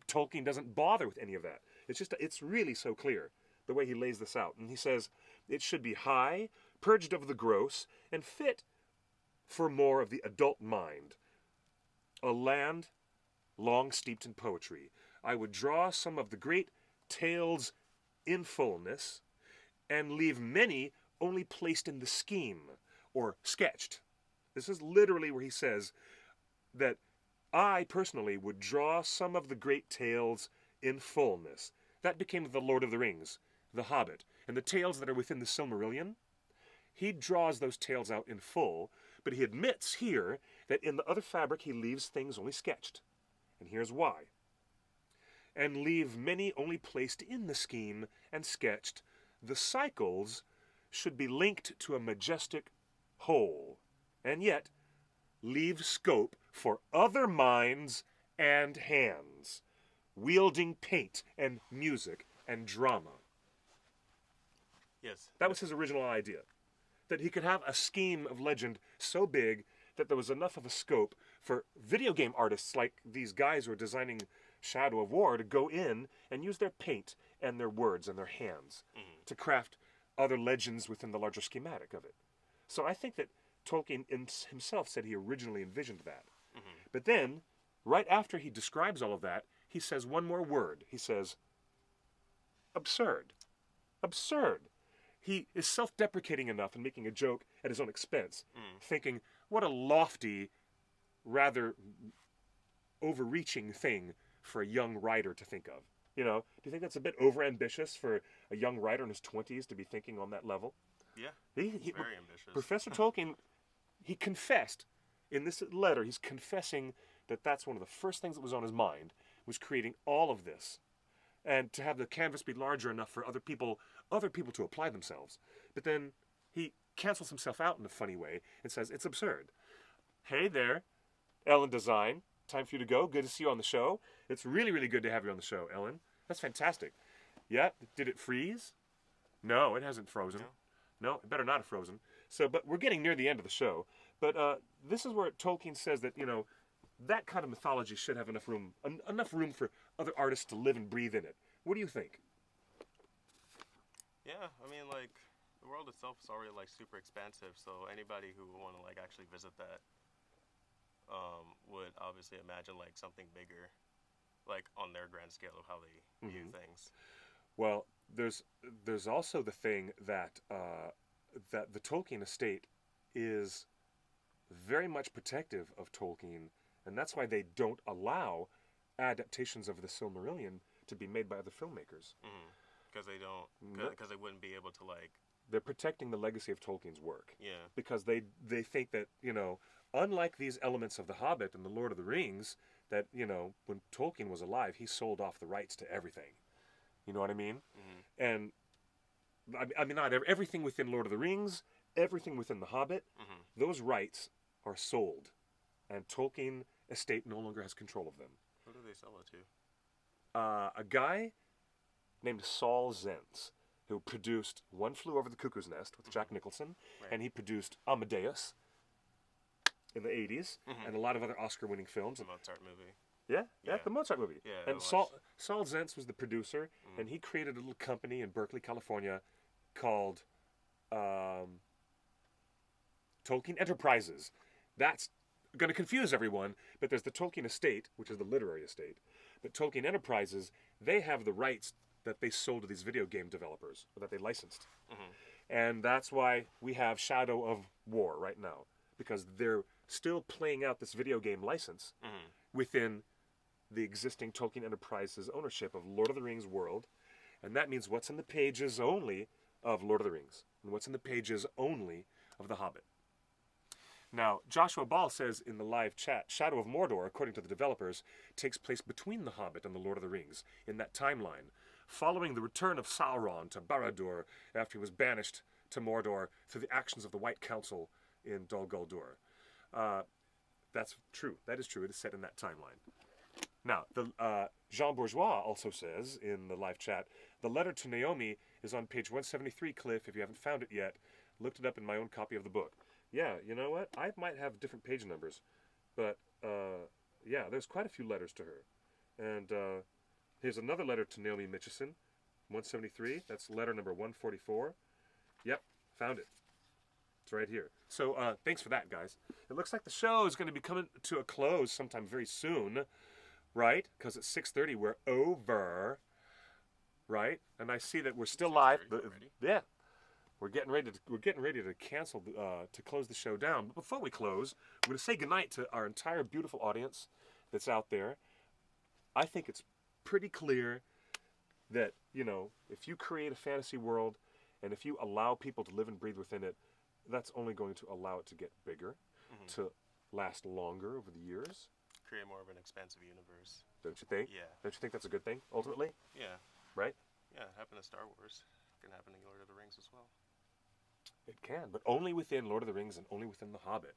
Tolkien doesn't bother with any of that. It's really so clear the way he lays this out. And he says it should be high, purged of the gross, and fit for more of the adult mind. A land long steeped in poetry. I would draw some of the great tales in fullness and leave many only placed in the scheme or sketched. This is literally where he says that I personally would draw some of the great tales in fullness. That became the Lord of the Rings, the Hobbit, and the tales that are within the Silmarillion. He draws those tales out in full, but he admits here that in the other fabric he leaves things only sketched. And here's why. and leave many only placed in the scheme and sketched, the cycles should be linked to a majestic whole, and yet leave scope for other minds and hands, wielding paint and music and drama. Yes. That was his original idea. That he could have a scheme of legend so big that there was enough of a scope for video game artists like these guys who are designing Shadow of War to go in and use their paint and their words and their hands to craft other legends within the larger schematic of it. So I think that Tolkien himself said he originally envisioned that. But then, right after he describes all of that, he says one more word. He says, absurd. Absurd. He is self-deprecating enough and making a joke at his own expense, thinking, what a lofty, rather overreaching thing for a young writer to think of. You know, do you think that's a bit overambitious for a young writer in his 20s to be thinking on that level? Yeah, He, very ambitious. Professor Tolkien, he confessed in this letter, he's confessing that that's one of the first things that was on his mind, was creating all of this. And to have the canvas be larger enough for other people to apply themselves. But then he cancels himself out in a funny way and says, it's absurd. Hey there, Ellen Design. Time for you to go. Good to see you on the show. It's really, really good to have you on the show, Ellen. That's fantastic. Yeah, did it freeze? No, it hasn't frozen. No, it better not have frozen. So, but we're getting near the end of the show. But this is where Tolkien says that, you know, that kind of mythology should have enough room for other artists to live and breathe in it. What do you think? Yeah, I mean, like, the world itself is already, like, super expansive, so anybody who would want to, like, actually visit that would obviously imagine, like, something bigger, like, on their grand scale of how they view things. Well, there's also the thing that that the Tolkien estate is very much protective of Tolkien, and that's why they don't allow adaptations of the Silmarillion to be made by other filmmakers. Because they don't, because they wouldn't be able to, like... They're protecting the legacy of Tolkien's work. Yeah. Because they think that, you know, unlike these elements of The Hobbit and The Lord of the Rings, that, you know, when Tolkien was alive, he sold off the rights to everything. You know what I mean? And, I mean, not everything within Lord of the Rings, everything within The Hobbit, those rights are sold. And Tolkien estate no longer has control of them. Who do they sell it to? A guy named Saul Zaentz, who produced One Flew Over the Cuckoo's Nest with Jack Nicholson, and he produced Amadeus in the 80s, and a lot of other Oscar-winning films. The Mozart movie. Yeah, the Mozart movie. Yeah, and Saul Zaentz was the producer, and he created a little company in Berkeley, California, called Tolkien Enterprises. That's going to confuse everyone, but there's the Tolkien estate, which is the literary estate. But Tolkien Enterprises, they have the rights that they sold to these video game developers, or that they licensed. And that's why we have Shadow of War right now, because they're still playing out this video game license within the existing Tolkien Enterprises ownership of Lord of the Rings world, and that means what's in the pages only of Lord of the Rings, and what's in the pages only of The Hobbit. Now, Joshua Ball says in the live chat, Shadow of Mordor, according to the developers, takes place between The Hobbit and The Lord of the Rings, in that timeline, following the return of Sauron to Barad-dûr after he was banished to Mordor through the actions of the White Council in Dol Guldur. That's true. That is true. It is set in that timeline. Now, Jean Bourgeois also says in the live chat, the letter to Naomi is on page 173, Cliff, if you haven't found it yet. Looked it up in my own copy of the book. Yeah, you know what? I might have different page numbers, but yeah, there's quite a few letters to her. And here's another letter to Naomi Mitchison, 173. That's letter number 144. Yep, found it. It's right here. So thanks for that, guys. It looks like the show is going to be coming to a close sometime very soon, right? Because at 6:30 we're over, right? And I see that we're still live. Yeah. We're getting ready to cancel to close the show down. But before we close, we're going to say goodnight to our entire beautiful audience that's out there. I think it's pretty clear that, you know, if you create a fantasy world and if you allow people to live and breathe within it, that's only going to allow it to get bigger, to last longer over the years. create more of an expansive universe. Don't you think? Yeah. Don't you think that's a good thing, ultimately? Yeah. Right? Yeah, it happened to Star Wars. It can happen in Lord of the Rings as well. It can, but only within Lord of the Rings and only within The Hobbit.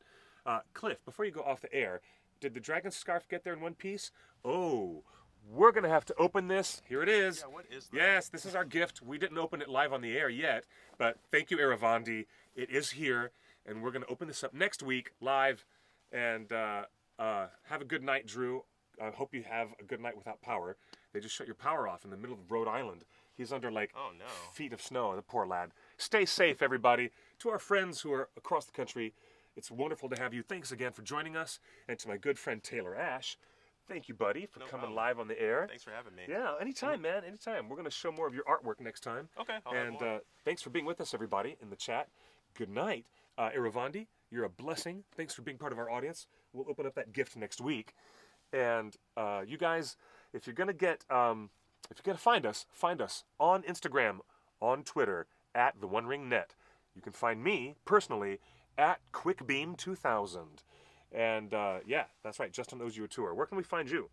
Cliff, before you go off the air, did the dragon scarf get there in one piece? Oh, we're going to have to open this. Here it is. Yeah, what is that? Yes, this is our gift. We didn't open it live on the air yet, but thank you, Eravandi. It is here, and we're going to open this up next week live. And have a good night, Drew. I hope you have a good night without power. They just shut your power off in the middle of Rhode Island. He's under, like, Oh, no. feet of snow, the poor lad. Stay safe, everybody. To our friends who are across the country, it's wonderful to have you. Thanks again for joining us. And to my good friend Taylor Ash, thank you, buddy, for No coming problem. live on the air. Thanks for having me. Yeah, anytime, man, anytime. We're going to show more of your artwork next time. Okay, I'll have And more. thanks for being with us, everybody, in the chat. Good night. Iravandi, you're a blessing. Thanks for being part of our audience. We'll open up that gift next week. And you guys, if you're going to find us on Instagram, on Twitter, at The One Ring Net. You can find me, personally, at QuickBeam2000. And, yeah, that's right, Justin owes you a tour. Where can we find you?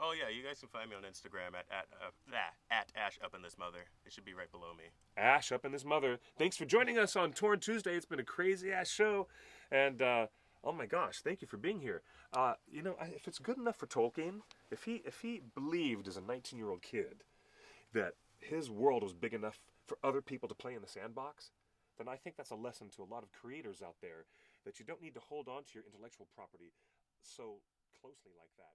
Oh, yeah, you guys can find me on Instagram at Ash Up in This Mother. It should be right below me. Ash Up in This Mother. Thanks for joining us on Torn Tuesday. It's been a crazy-ass show. And, oh my gosh, thank you for being here. You know, if it's good enough for Tolkien, if he believed as a 19-year-old kid that his world was big enough for other people to play in the sandbox, then I think that's a lesson to a lot of creators out there that you don't need to hold on to your intellectual property so closely like that.